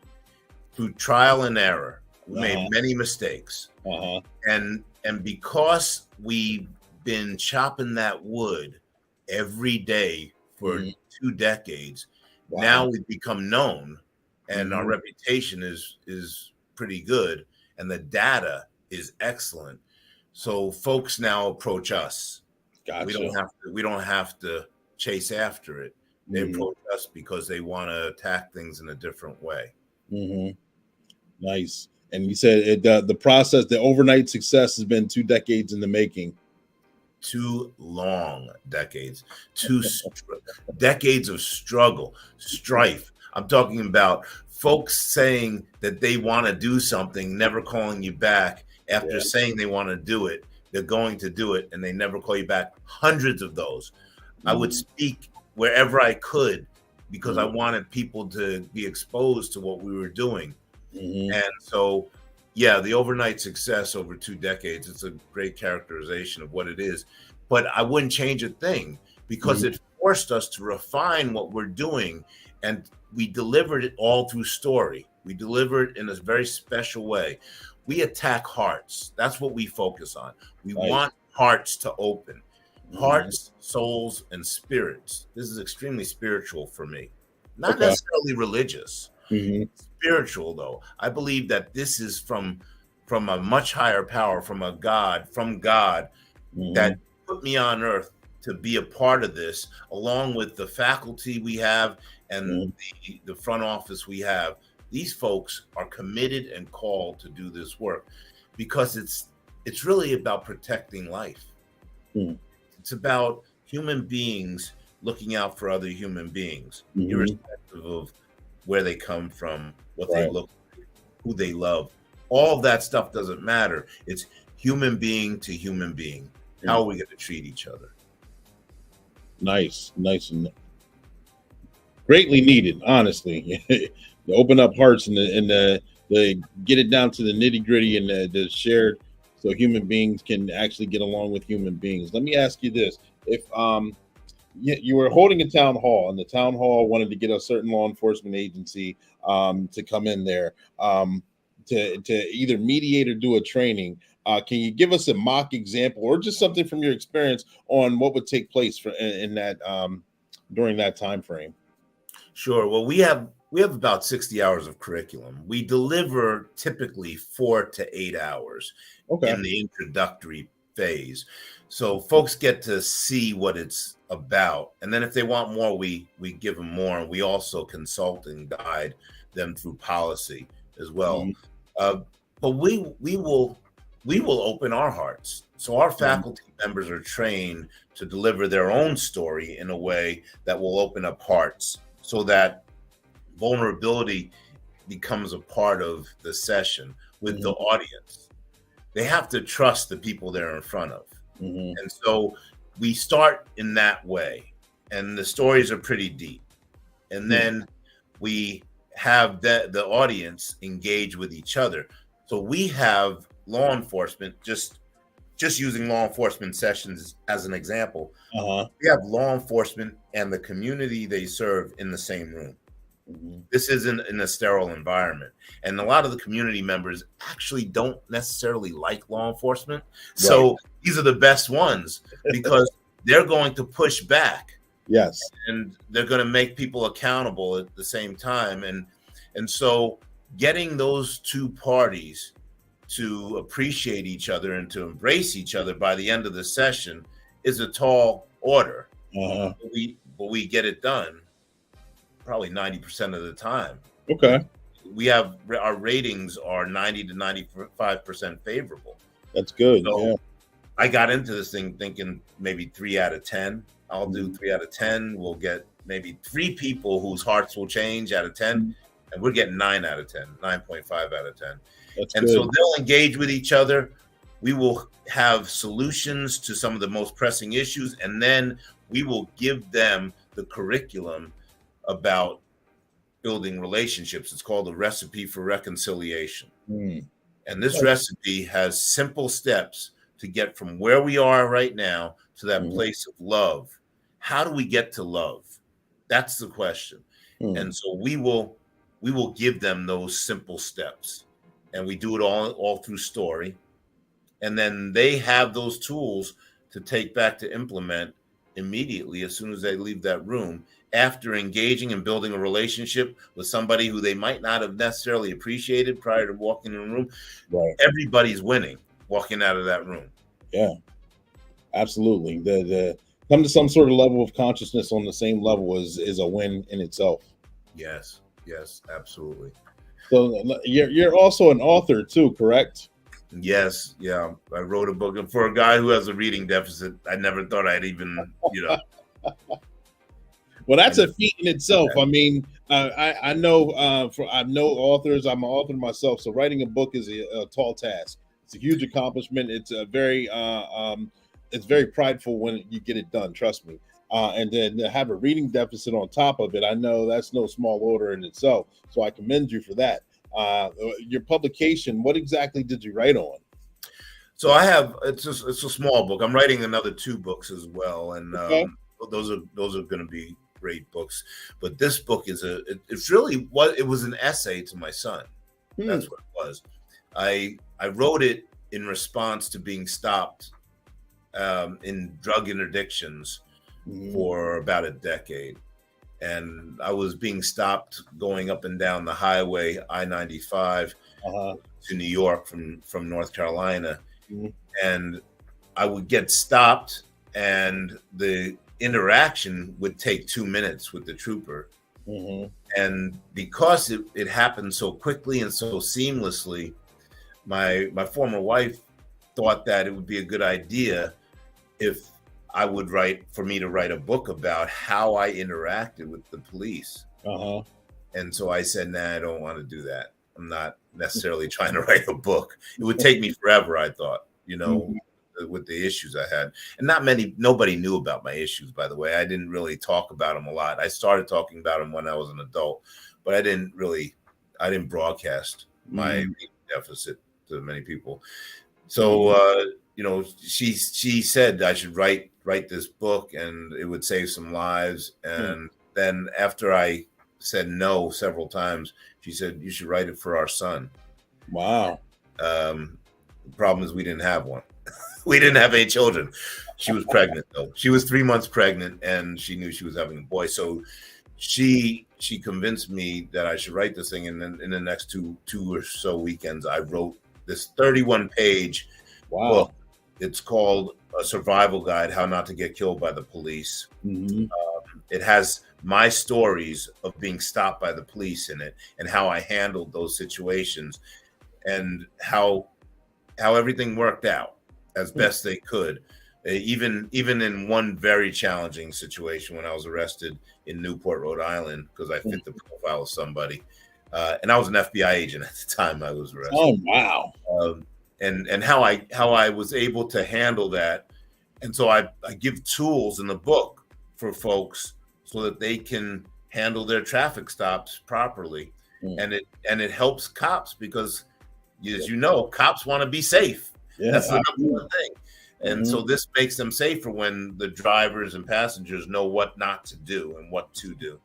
through trial and error. We made many mistakes. And because we've been chopping that wood every day for Mhm. 2 decades. Wow. Now we've become known, and our Mhm. reputation is pretty good, and the data is excellent. So folks now approach us. Gotcha. We don't have to chase after it. They Mhm. approach us because they want to attack things in a different way. Mhm. Nice. And you said the process, the overnight success has been 2 decades in the making. 2 long decades, decades of struggle, strife. I'm talking about folks saying that they want to do something, never calling you back after Yeah. saying they want to do it. They're going to do it, and they never call you back. Hundreds of those. I would speak wherever I could because I wanted people to be exposed to what we were doing. Mhm. And so, yeah, the overnight success over 2 decades, it's a great characterization of what it is. But I wouldn't change a thing because it forced us to refine what we're doing. And we delivered it all through story. We delivered it in a very special way. We attack hearts. That's what we focus on. We Nice. want hearts to open. Hearts, souls, and spirits. This is extremely spiritual for me. Not Okay. necessarily religious. Mhm. Spiritual, though. I believe that this is from a much higher power, from God that put me on earth to be a part of this, along with the faculty we have and the front office we have. These folks are committed and called to do this work because it's really about protecting life. It's about human beings looking out for other human beings, irrespective of where they come from, what they look like, who they love. All of that stuff doesn't matter. It's human being to human being. How are we going to treat each other? Nice, and greatly needed, honestly. To open up hearts and the get it down to the nitty gritty and the shared, so human beings can actually get along with human beings. Let me ask you this: if you were holding a town hall, and the town hall wanted to get a certain law enforcement agency to come in there to either mediate or do a training. Can you give us a mock example or just something from your experience on what would take place in that during that time frame? Sure. Well, we have about 60 hours of curriculum. We deliver typically 4 to 8 hours in the introductory phase. So folks get to see what it's about. And then if they want more, we give them more. And we also consult and guide them through policy as well. But we will open our hearts. So our faculty members are trained to deliver their own story in a way that will open up hearts so that vulnerability becomes a part of the session with the audience. They have to trust the people they're in front of. And so we start in that way. And the stories are pretty deep. And then we have the audience engage with each other. So we have law enforcement, just using law enforcement sessions as an example. We have law enforcement and the community they serve in the same room. This isn't in a sterile environment. And a lot of the community members actually don't necessarily like law enforcement. So these are the best ones because they're going to push back. Yes. And they're going to make people accountable at the same time. And so getting those two parties to appreciate each other and to embrace each other by the end of the session is a tall order. But we get it done probably 90% of the time. Okay. We have our ratings are 90 to 95% favorable. That's good. So I got into this thing thinking maybe 3 out of 10. I'll do 3 out of 10. We'll get maybe 3 people whose hearts will change out of 10. And we're getting 9 out of 10, 9.5 out of 10. That's and good. So they'll engage with each other. We will have solutions to some of the most pressing issues. And then we will give them the curriculum about building relationships. It's called the Recipe for Reconciliation. And this recipe has simple steps to get from where we are right now to that place of love. How do we get to love? That's the question. And so we will give them those simple steps. And we do it all through story. And then they have those tools to take back to implement immediately as soon as they leave that room, after engaging and building a relationship with somebody who they might not have necessarily appreciated prior to walking in the room. Right. Everybody's winning walking out of that room. Yeah, absolutely. The come to some sort of level of consciousness on the same level is a win in itself. Yes, absolutely. So you're also an author too, correct? Yes, yeah. I wrote a book, and for a guy who has a reading deficit, I never thought I'd even, Well, that's a feat in itself. I mean, I know I know authors. I'm an author myself, so writing a book is a tall task. It's a huge accomplishment. It's a very prideful when you get it done. Trust me. And then to have a reading deficit on top of it, I know that's no small order in itself. So I commend you for that. Your publication, what exactly did you write on? So I have it's a small book. I'm writing another 2 books as well, and Okay. those are going to be great books. But this book is it's really what it was an essay to my son. That's what it was. I wrote it in response to being stopped in drug interdictions for about a decade. And I was being stopped going up and down the highway I-95 to New York from North Carolina. And I would get stopped, and the interaction would take 2 minutes with the trooper. And because it happened so quickly and so seamlessly, my former wife thought that it would be a good idea if I would write a book about how I interacted with the police. And so I said, nah, I don't want to do that. I'm not necessarily trying to write a book. It would take me forever, I thought, with the issues I had. And nobody knew about my issues, by the way. I didn't really talk about them a lot. I started talking about them when I was an adult, but I didn't broadcast my reading deficit to many people. So, she said I should write this book and it would save some lives. And then after I said no several times, she said, you should write it for our son. Wow. The problem is we didn't have one. We didn't have any children. She was pregnant though. She was 3 months pregnant and she knew she was having a boy. So she convinced me that I should write this thing. And then in the next two or so weekends, I wrote this 31-page book. It's called A Survival Guide, How Not to Get Killed by the Police. It has my stories of being stopped by the police in it and how I handled those situations and how everything worked out as best they could. Even in one very challenging situation when I was arrested in Newport, Rhode Island, because I fit the profile of somebody. And I was an FBI agent at the time I was arrested. Oh, wow. And how I was able to handle that. And so I give tools in the book for folks so that they can handle their traffic stops properly. And it helps cops because, as you know, cops want to be safe. That's the number one thing. And so this makes them safer when the drivers and passengers know what not to do and what to do.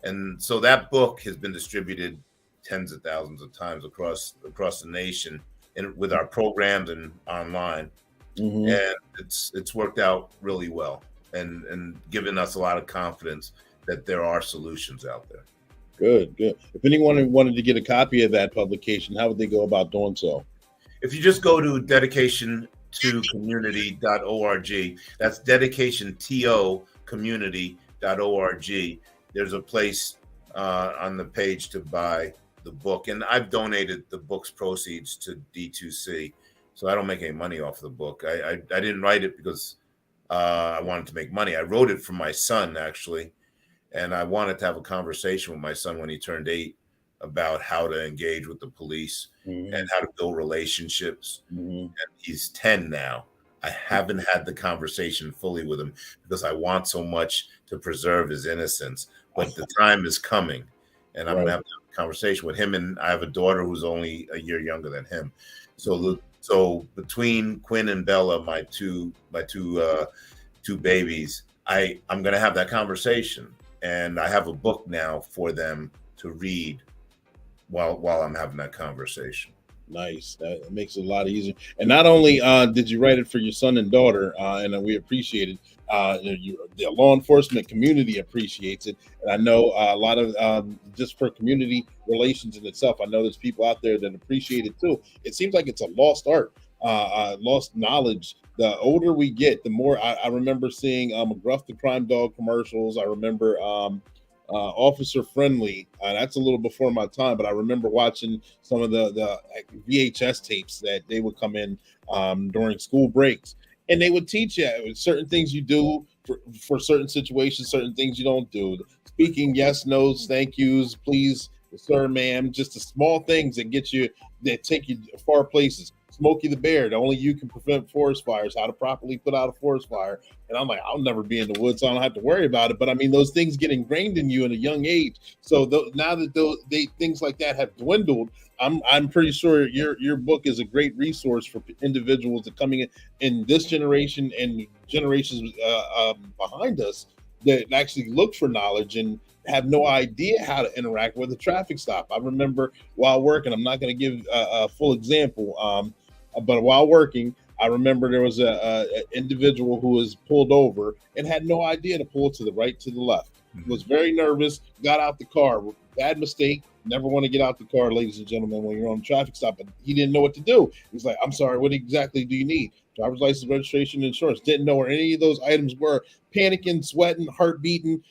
And so that book has been distributed tens of thousands of times across the nation, and with our programs and online. And it's worked out really well and given us a lot of confidence that there are solutions out there. Good. If anyone wanted to get a copy of that publication, how would they go about doing so? If you just go to dedicationtocommunity.org, that's dedicationtocommunity.org. There's a place on the page to buy the book. And I've donated the book's proceeds to D2C. So I don't make any money off the book. I didn't write it because I wanted to make money. I wrote it for my son, actually. And I wanted to have a conversation with my son when he turned 8 about how to engage with the police and how to build relationships. And he's 10 now. I haven't had the conversation fully with him because I want so much to preserve his innocence. But the time is coming, and I'm going to have a conversation with him. And I have a daughter who's only a year younger than him. So between Quinn and Bella, my two babies, I'm going to have that conversation. And I have a book now for them to read while I'm having that conversation. Nice. That makes it a lot easier. And not only did you write it for your son and daughter, and we appreciate it. The law enforcement community appreciates it, and I know a lot of just for community relations in itself. I know there's people out there that appreciate it too. It seems like it's a lost art, lost knowledge. The older we get, the more I remember seeing McGruff the Crime Dog commercials. I remember Officer Friendly. That's a little before my time, but I remember watching some of the VHS tapes that they would come in during school breaks, and they would teach you certain things you do for certain situations, certain things you don't do. Speaking yes, no's, thank yous, please, sir, ma'am, just the small things that take you far places. Smokey the Bear, only you can prevent forest fires, how to properly put out a forest fire. And I'm like, I'll never be in the woods, so I don't have to worry about it. But I mean, those things get ingrained in you at a young age. So now that things like that have dwindled, I'm pretty sure your book is a great resource for individuals that coming in this generation and generations behind us that actually look for knowledge and have no idea how to interact with a traffic stop. I remember while working, I'm not going to give a full example, but while working, I remember there was a individual who was pulled over and had no idea to pull to the right, to the left. Was very nervous, got out the car. Bad mistake. Never want to get out the car, ladies and gentlemen, when you're on a traffic stop. But he didn't know what to do. He's like, I'm sorry, what exactly do you need? Driver's license, registration, insurance. Didn't know where any of those items were. Panicking, sweating, heart beating,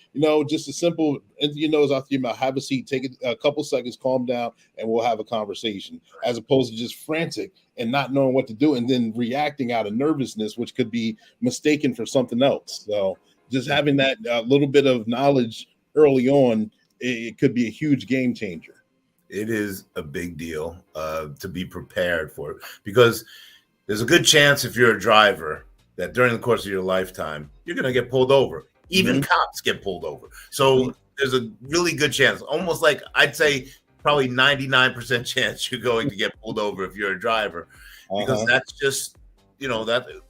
just a simple, your nose out your mouth, have a seat, take a couple seconds, calm down, and we'll have a conversation, as opposed to just frantic and not knowing what to do and then reacting out of nervousness, which could be mistaken for something else. So just having that little bit of knowledge early on, it could be a huge game changer. It is a big deal to be prepared for it, because there's a good chance if you're a driver that during the course of your lifetime, you're going to get pulled over. Even cops get pulled over. So there's a really good chance, almost like I'd say probably 99% chance you're going to get pulled over if you're a driver, because that's just, that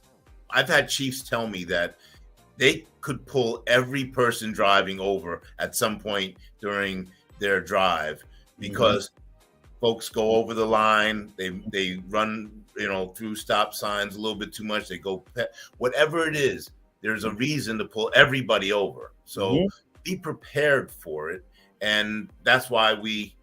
I've had chiefs tell me that they could pull every person driving over at some point during their drive because folks go over the line, they run, through stop signs a little bit too much, they go, whatever it is, there's a reason to pull everybody over. So be prepared for it. And that's why we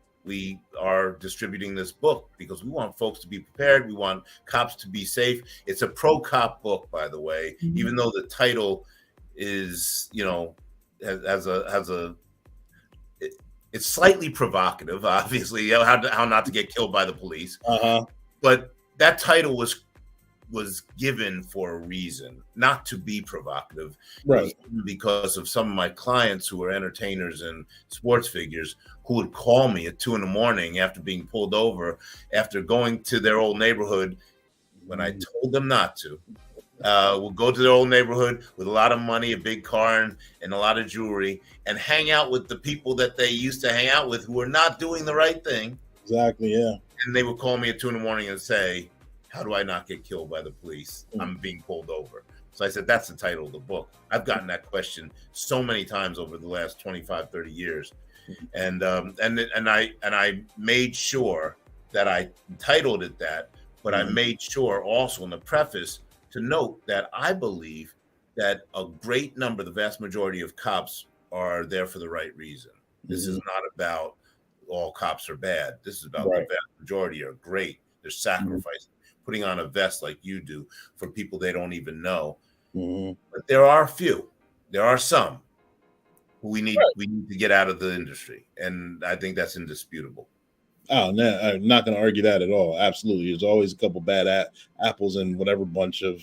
are distributing this book, because we want folks to be prepared. We want cops to be safe. It's a pro-cop book, by the way, even though the title is, it's slightly provocative, obviously, how not to get killed by the police. But that title was given for a reason, not to be provocative, right? Because of some of my clients who are entertainers and sports figures who would call me at 2 a.m. after being pulled over, after going to their old neighborhood when I told them not to. Will go to their old neighborhood with a lot of money, a big car, and a lot of jewelry, and hang out with the people that they used to hang out with who were not doing the right thing. Exactly, yeah. And they would call me at 2 a.m. and say, how do I not get killed by the police? I'm being pulled over. So I said, that's the title of the book. I've gotten that question so many times over the last 25, 30 years. And I made sure that I titled it that, but I made sure also in the preface to note that I believe that a great number, the vast majority of cops are there for the right reason. This is not about all cops are bad. This is about the vast majority are great. They're sacrificing, putting on a vest like you do for people they don't even know. But there are a few. There are some who we need to get out of the industry. And I think that's indisputable. Oh, no, I'm not going to argue that at all. Absolutely. There's always a couple bad apples in whatever bunch of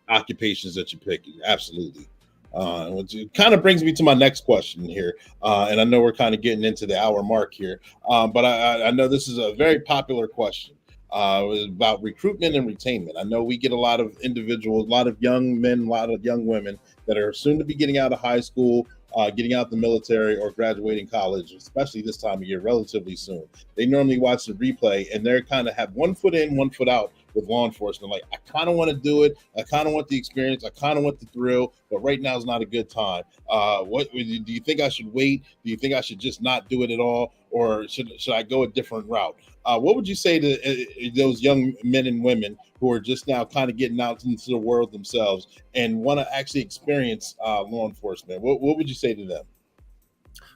occupations that you pick. Absolutely. Which kind of brings me to my next question here. And I know we're kind of getting into the hour mark here. But I know this is a very popular question about recruitment and retainment. I know we get a lot of individuals, a lot of young men, a lot of young women that are soon to be getting out of high school, getting out the military or graduating college, especially this time of year, relatively soon. They normally watch the replay and they're kind of have one foot in, one foot out with law enforcement. Like, I kind of want to do it. I kind of want the experience. I kind of want the thrill, but right now is not a good time. What do you think I should wait? Do you think I should just not do it at all, or should I go a different route? What would you say to those young men and women who are just now kind of getting out into the world themselves and want to actually experience law enforcement? What would you say to them?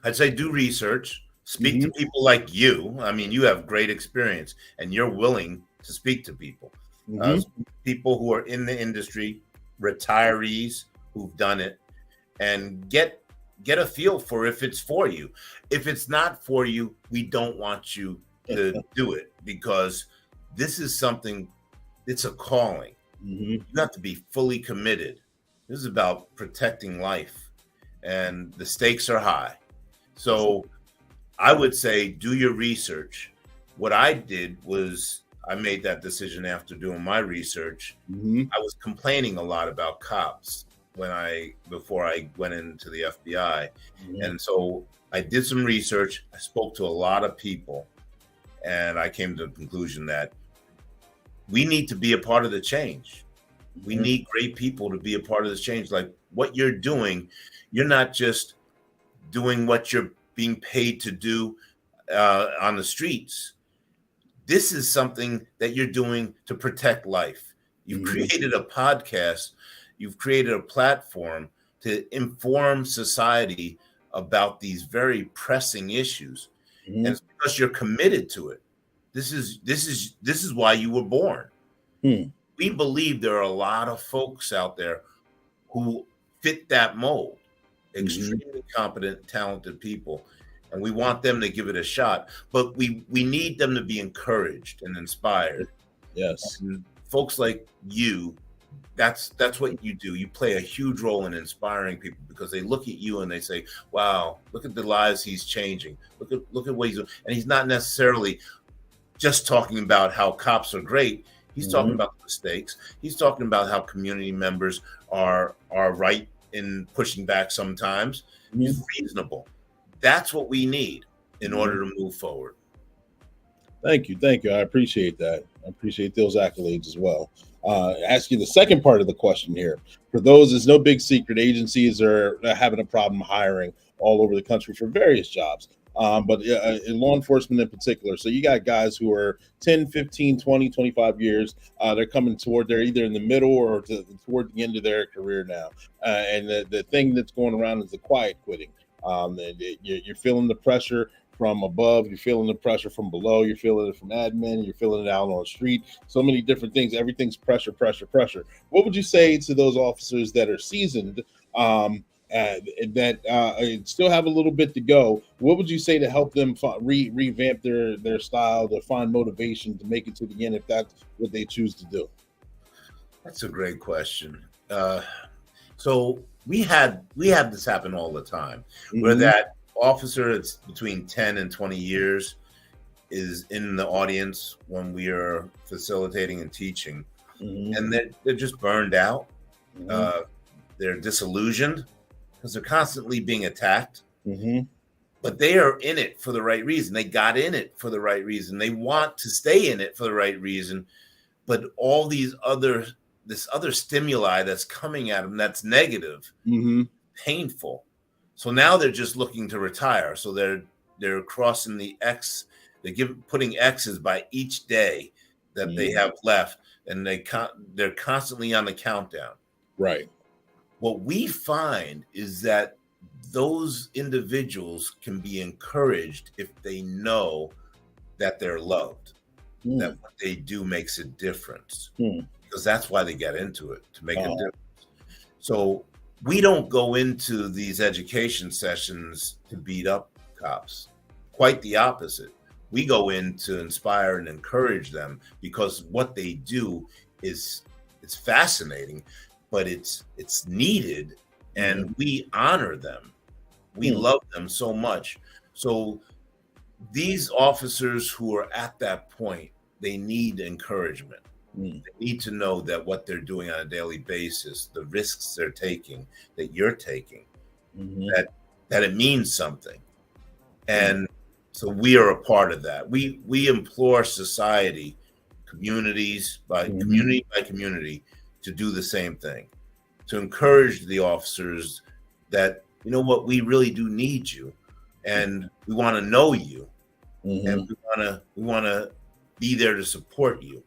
I'd say do research, speak to people like you. I mean, you have great experience and you're willing to speak to people. People who are in the industry, retirees who've done it, and get a feel for if it's for you. If it's not for you, we don't want you to do it, because this is something, it's a calling. You have to be fully committed. This is about protecting life, and the stakes are high. So I would say do your research. What I did was I made that decision after doing my research. I was complaining a lot about cops before I went into the FBI. And so I did some research. I spoke to a lot of people, and I came to the conclusion that we need to be a part of the change. We need great people to be a part of this change. Like what you're doing, you're not just doing what you're being paid to do on the streets. This is something that you're doing to protect life. You've created a podcast. You've created a platform to inform society about these very pressing issues. And it's because you're committed to it. This is why you were born. We believe there are a lot of folks out there who fit that mold, extremely competent, talented people, and we want them to give it a shot. But we need them to be encouraged and inspired. Yes, and folks like you, that's what you do. You play a huge role in inspiring people, because they look at you and they say, "Wow, look at the lives he's changing. Look at what he's doing." And he's not necessarily just talking about how cops are great. He's talking about the mistakes. He's talking about how community members are right in pushing back sometimes. He's reasonable. That's what we need in order to move forward. Thank you. I appreciate that. I appreciate those accolades as well. Ask you the second part of the question here. For those, it's no big secret, agencies are having a problem hiring all over the country for various jobs. But in law enforcement in particular. So you got guys who are 10, 15, 20, 25 years. They're coming they're either in the middle or toward the end of their career now. And the thing that's going around is the quiet quitting. You're feeling the pressure from above. You're feeling the pressure from below. You're feeling it from admin. You're feeling it out on the street. So many different things. Everything's pressure. What would you say to those officers that are seasoned, that still have a little bit to go? What would you say to help them revamp their style, to find motivation to make it to the end, if that's what they choose to do? That's a great question. So we have this happen all the time, where that officer that's between 10 and 20 years is in the audience when we are facilitating and teaching, and they're just burned out. They're disillusioned because they're constantly being attacked. But they are in it for the right reason. They got in it for the right reason. They want to stay in it for the right reason. But all this other stimuli that's coming at them, that's negative, painful. So now they're just looking to retire. So they're crossing the X. Putting X's by each day that they have left, and they're constantly on the countdown. Right. What we find is that those individuals can be encouraged if they know that they're loved, that what they do makes a difference, because that's why they get into it, to make a difference. So we don't go into these education sessions to beat up cops. Quite the opposite. We go in to inspire and encourage them, because what they do it's fascinating, but it's needed, and we honor them. We love them so much. So these officers who are at that point, they need encouragement. They need to know that what they're doing on a daily basis, the risks they're taking, that you're taking, that it means something. And so we are a part of that. We implore society communities by community to do the same thing, to encourage the officers that, you know what, we really do need you, and we want to know you, and we want to be there to support you.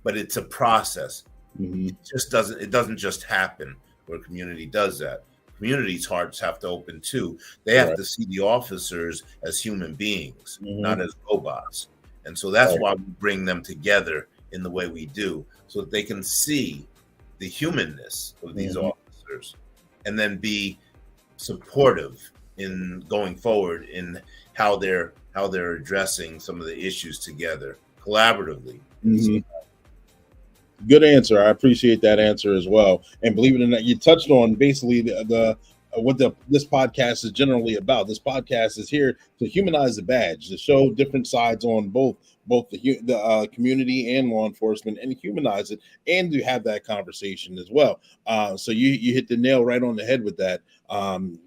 But it's a process. It doesn't just happen where a community does that. Communities' hearts have to open too. They have to see the officers as human beings, not as robots. And so that's why we bring them together in the way we do, so that they can see the humanness of these officers and then be supportive in going forward in how they're addressing some of the issues together collaboratively. Good answer. I appreciate that answer as well. And believe it or not, you touched on basically this podcast is generally about. This podcast is here to humanize the badge, to show different sides on both the community and law enforcement, and humanize it, and to have that conversation as well. So you hit the nail right on the head with that,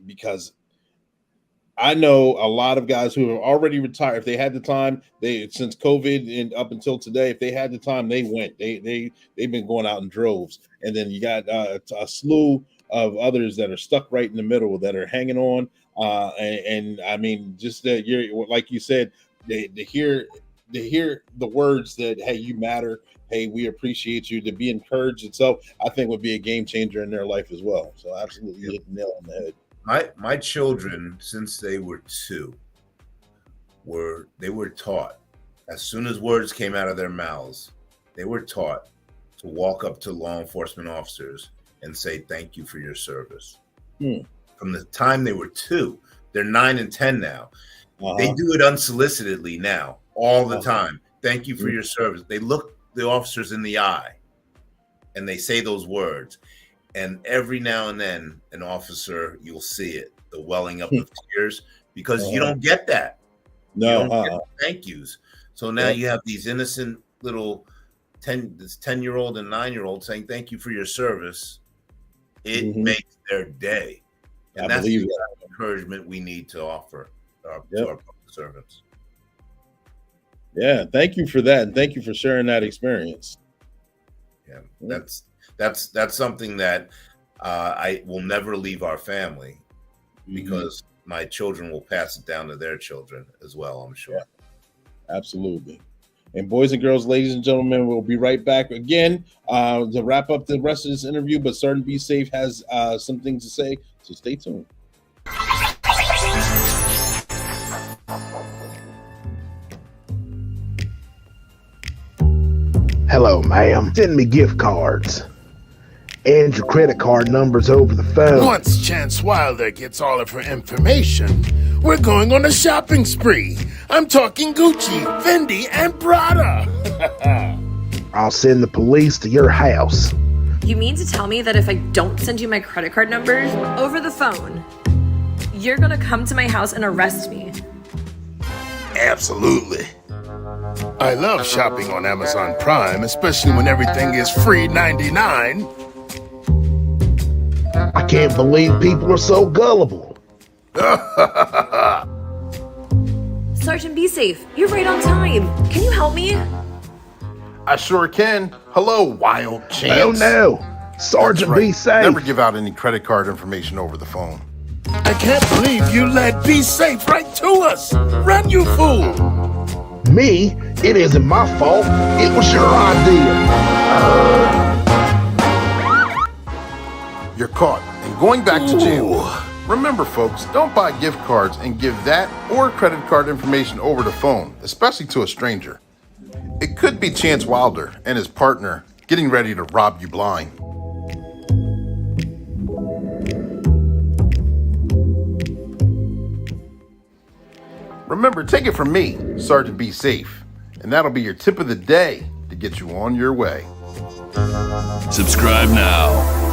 because I know a lot of guys who have already retired. If they had the time, since COVID and up until today, if they had the time, they went. They've been going out in droves. And then you got a slew of others that are stuck right in the middle, that are hanging on. And I mean, just that you're, like you said, to hear the words that, hey, you matter, hey, we appreciate you, to be encouraged itself, I think would be a game changer in their life as well. So absolutely, you hit the nail on the head. My children, since they were 2, were taught, as soon as words came out of their mouths, they were taught to walk up to law enforcement officers and say, thank you for your service. From the time they were 2, they're 9 and 10 now. They do it unsolicitedly now, all the time. Thank you for your service. They look the officers in the eye and they say those words. And every now and then, an officer, you'll see it, the welling up of tears, because you don't get that. No, you don't get thank yous. So now you have these innocent little 10-year-old and 9-year-old saying, thank you for your service. It makes their day. And that's the encouragement we need to offer to our public servants. Yeah, thank you for that. And thank you for sharing that experience. Yeah, that's something that I will never leave our family, because my children will pass it down to their children as well, I'm sure. Yeah, absolutely. And boys and girls, ladies and gentlemen, we'll be right back again to wrap up the rest of this interview. But Sergeant Be Safe has some things to say, so stay tuned. Hello, ma'am. Send me gift cards and your credit card numbers over the phone. Once Chance Wilder gets all of her information, we're going on a shopping spree. I'm talking Gucci, Fendi, and Prada. I'll send the police to your house. You mean to tell me that if I don't send you my credit card numbers over the phone, you're gonna come to my house and arrest me? Absolutely. I love shopping on Amazon Prime, especially when everything is free 99. I can't believe people are so gullible. Sergeant Be Safe, you're right on time. Can you help me? I sure can. Hello, Wild Chance. Oh no, Sergeant Be Safe. Never give out any credit card information over the phone. I can't believe you led Be Safe right to us. Run, you fool. Me? It isn't my fault. It was your idea. You're caught and going back to jail. Remember, folks, don't buy gift cards and give that or credit card information over the phone, especially to a stranger. It could be Chance Wilder and his partner getting ready to rob you blind. Remember, take it from me, Sergeant Be Safe, and that'll be your tip of the day to get you on your way. Subscribe now.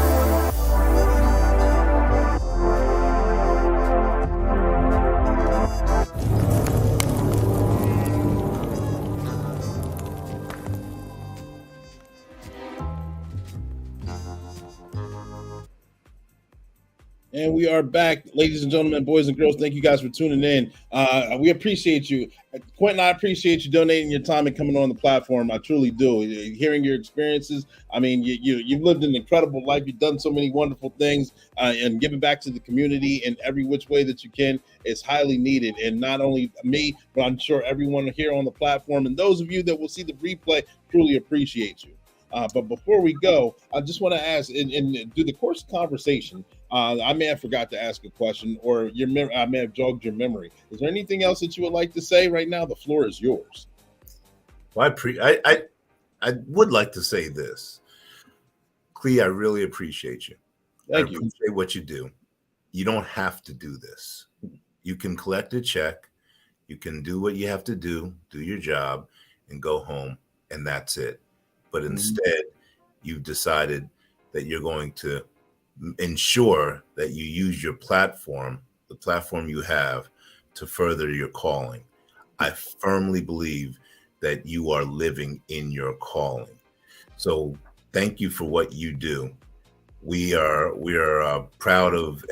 And we are back, ladies and gentlemen, boys and girls. Thank you guys for tuning in. We appreciate you. Quentin, I appreciate you donating your time and coming on the platform. I truly do. Hearing your experiences, I mean, you've lived an incredible life. You've done so many wonderful things, and giving back to the community in every which way that you can is highly needed. And not only me, but I'm sure everyone here on the platform and those of you that will see the replay truly appreciate you. But before we go, I just want to ask, and through the course of conversation, I may have forgot to ask a question, or I may have jogged your memory. Is there anything else that you would like to say right now? The floor is yours. Well, I would like to say this. Clee, I really appreciate you. Thank you. I appreciate what you do. You don't have to do this. You can collect a check. You can do what you have to do your job, and go home, and that's it. But instead, you've decided that you're going to ensure that you use your platform, the platform you have, to further your calling. I firmly believe that you are living in your calling. So thank you for what you do. We are proud of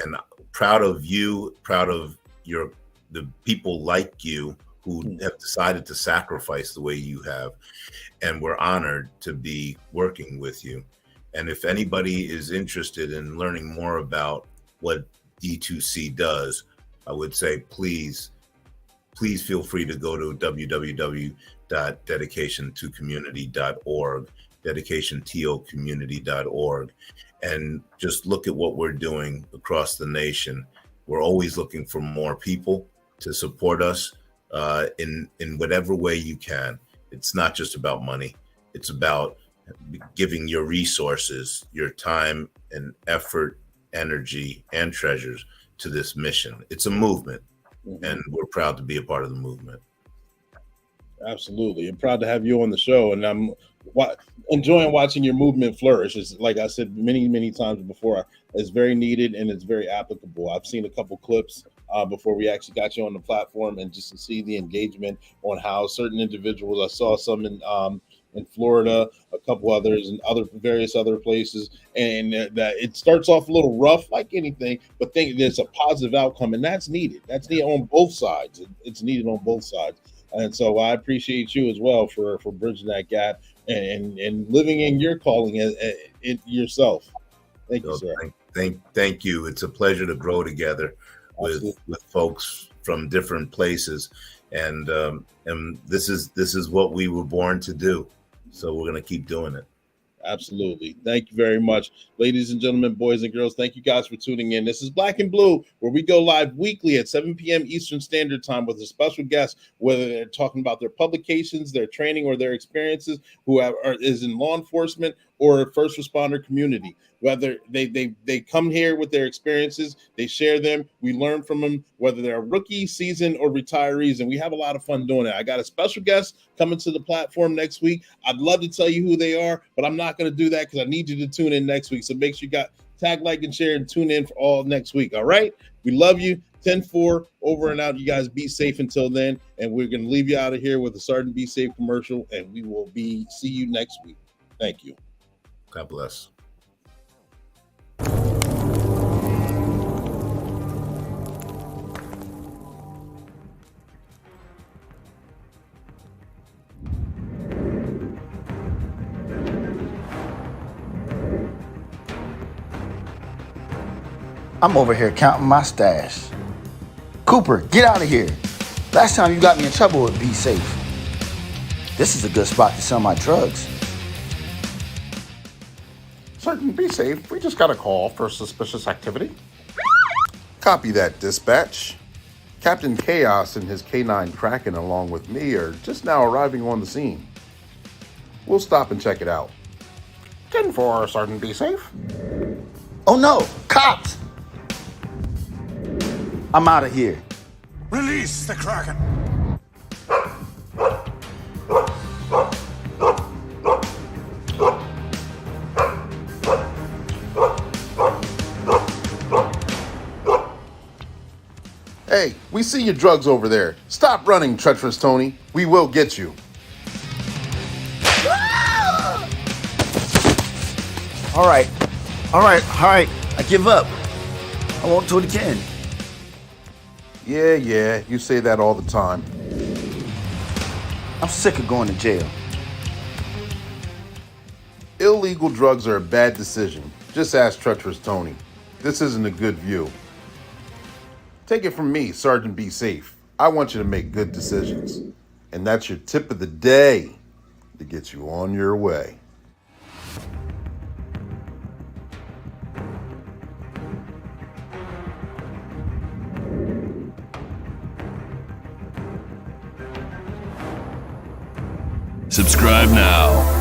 you, proud of the people like you who have decided to sacrifice the way you have. And we're honored to be working with you. And if anybody is interested in learning more about what D2C does, I would say, please feel free to go to www.dedicationtocommunity.org, dedicationtocommunity.org, and just look at what we're doing across the nation. We're always looking for more people to support us in whatever way you can. It's not just about money. It's about giving your resources, your time and effort, energy, and treasures to this mission. It's a movement, and we're proud to be a part of the movement. Absolutely. I'm proud to have you on the show, and I'm enjoying watching your movement flourish. It's, like I said many times before, it's very needed and it's very applicable. I've seen a couple clips before we actually got you on the platform, and just to see the engagement on how certain individuals, I saw some in Florida, a couple others in various other places, and that it starts off a little rough like anything, but think there's a positive outcome, and that's needed. That's needed on both sides. It's needed on both sides. And so I appreciate you as well for bridging that gap and living in your calling it yourself. Thank you, sir. Thank you. It's a pleasure to grow together with folks from different places, and this is what we were born to do. So we're going to keep doing it. Absolutely. Thank you very much. Ladies and gentlemen, boys and girls, thank you guys for tuning in. This is Black and Blue, where we go live weekly at 7 p.m. Eastern Standard Time with a special guest, whether they're talking about their publications, their training, or their experiences, is in law enforcement or first responder community. Whether they come here with their experiences, they share them, we learn from them, whether they're rookie, seasoned, or retirees, and we have a lot of fun doing it. I got a special guest coming to the platform next week. I'd love to tell you who they are, but I'm not going to do that because I need you to tune in next week. So make sure you tag, like, and share, and tune in for all next week. All right? We love you. 10-4, over and out. You guys be safe until then, and we're going to leave you out of here with a Sergeant Be Safe commercial, and we will see you next week. Thank you. God bless. I'm over here counting my stash. Cooper, get out of here. Last time you got me in trouble with Be Safe. This is a good spot to sell my drugs. Sergeant, Be Safe. We just got a call for suspicious activity. Copy that, dispatch. Captain Chaos and his K9 Kraken along with me are just now arriving on the scene. We'll stop and check it out. 10-4, Sergeant, Be Safe. Oh no, cops! I'm out of here. Release the Kraken. Hey, we see your drugs over there. Stop running, treacherous Tony. We will get you. All right. I give up. I won't do it again. Yeah, you say that all the time. I'm sick of going to jail. Illegal drugs are a bad decision. Just ask Treacherous Tony. This isn't a good view. Take it from me, Sergeant Be Safe. I want you to make good decisions. And that's your tip of the day to get you on your way. Subscribe now.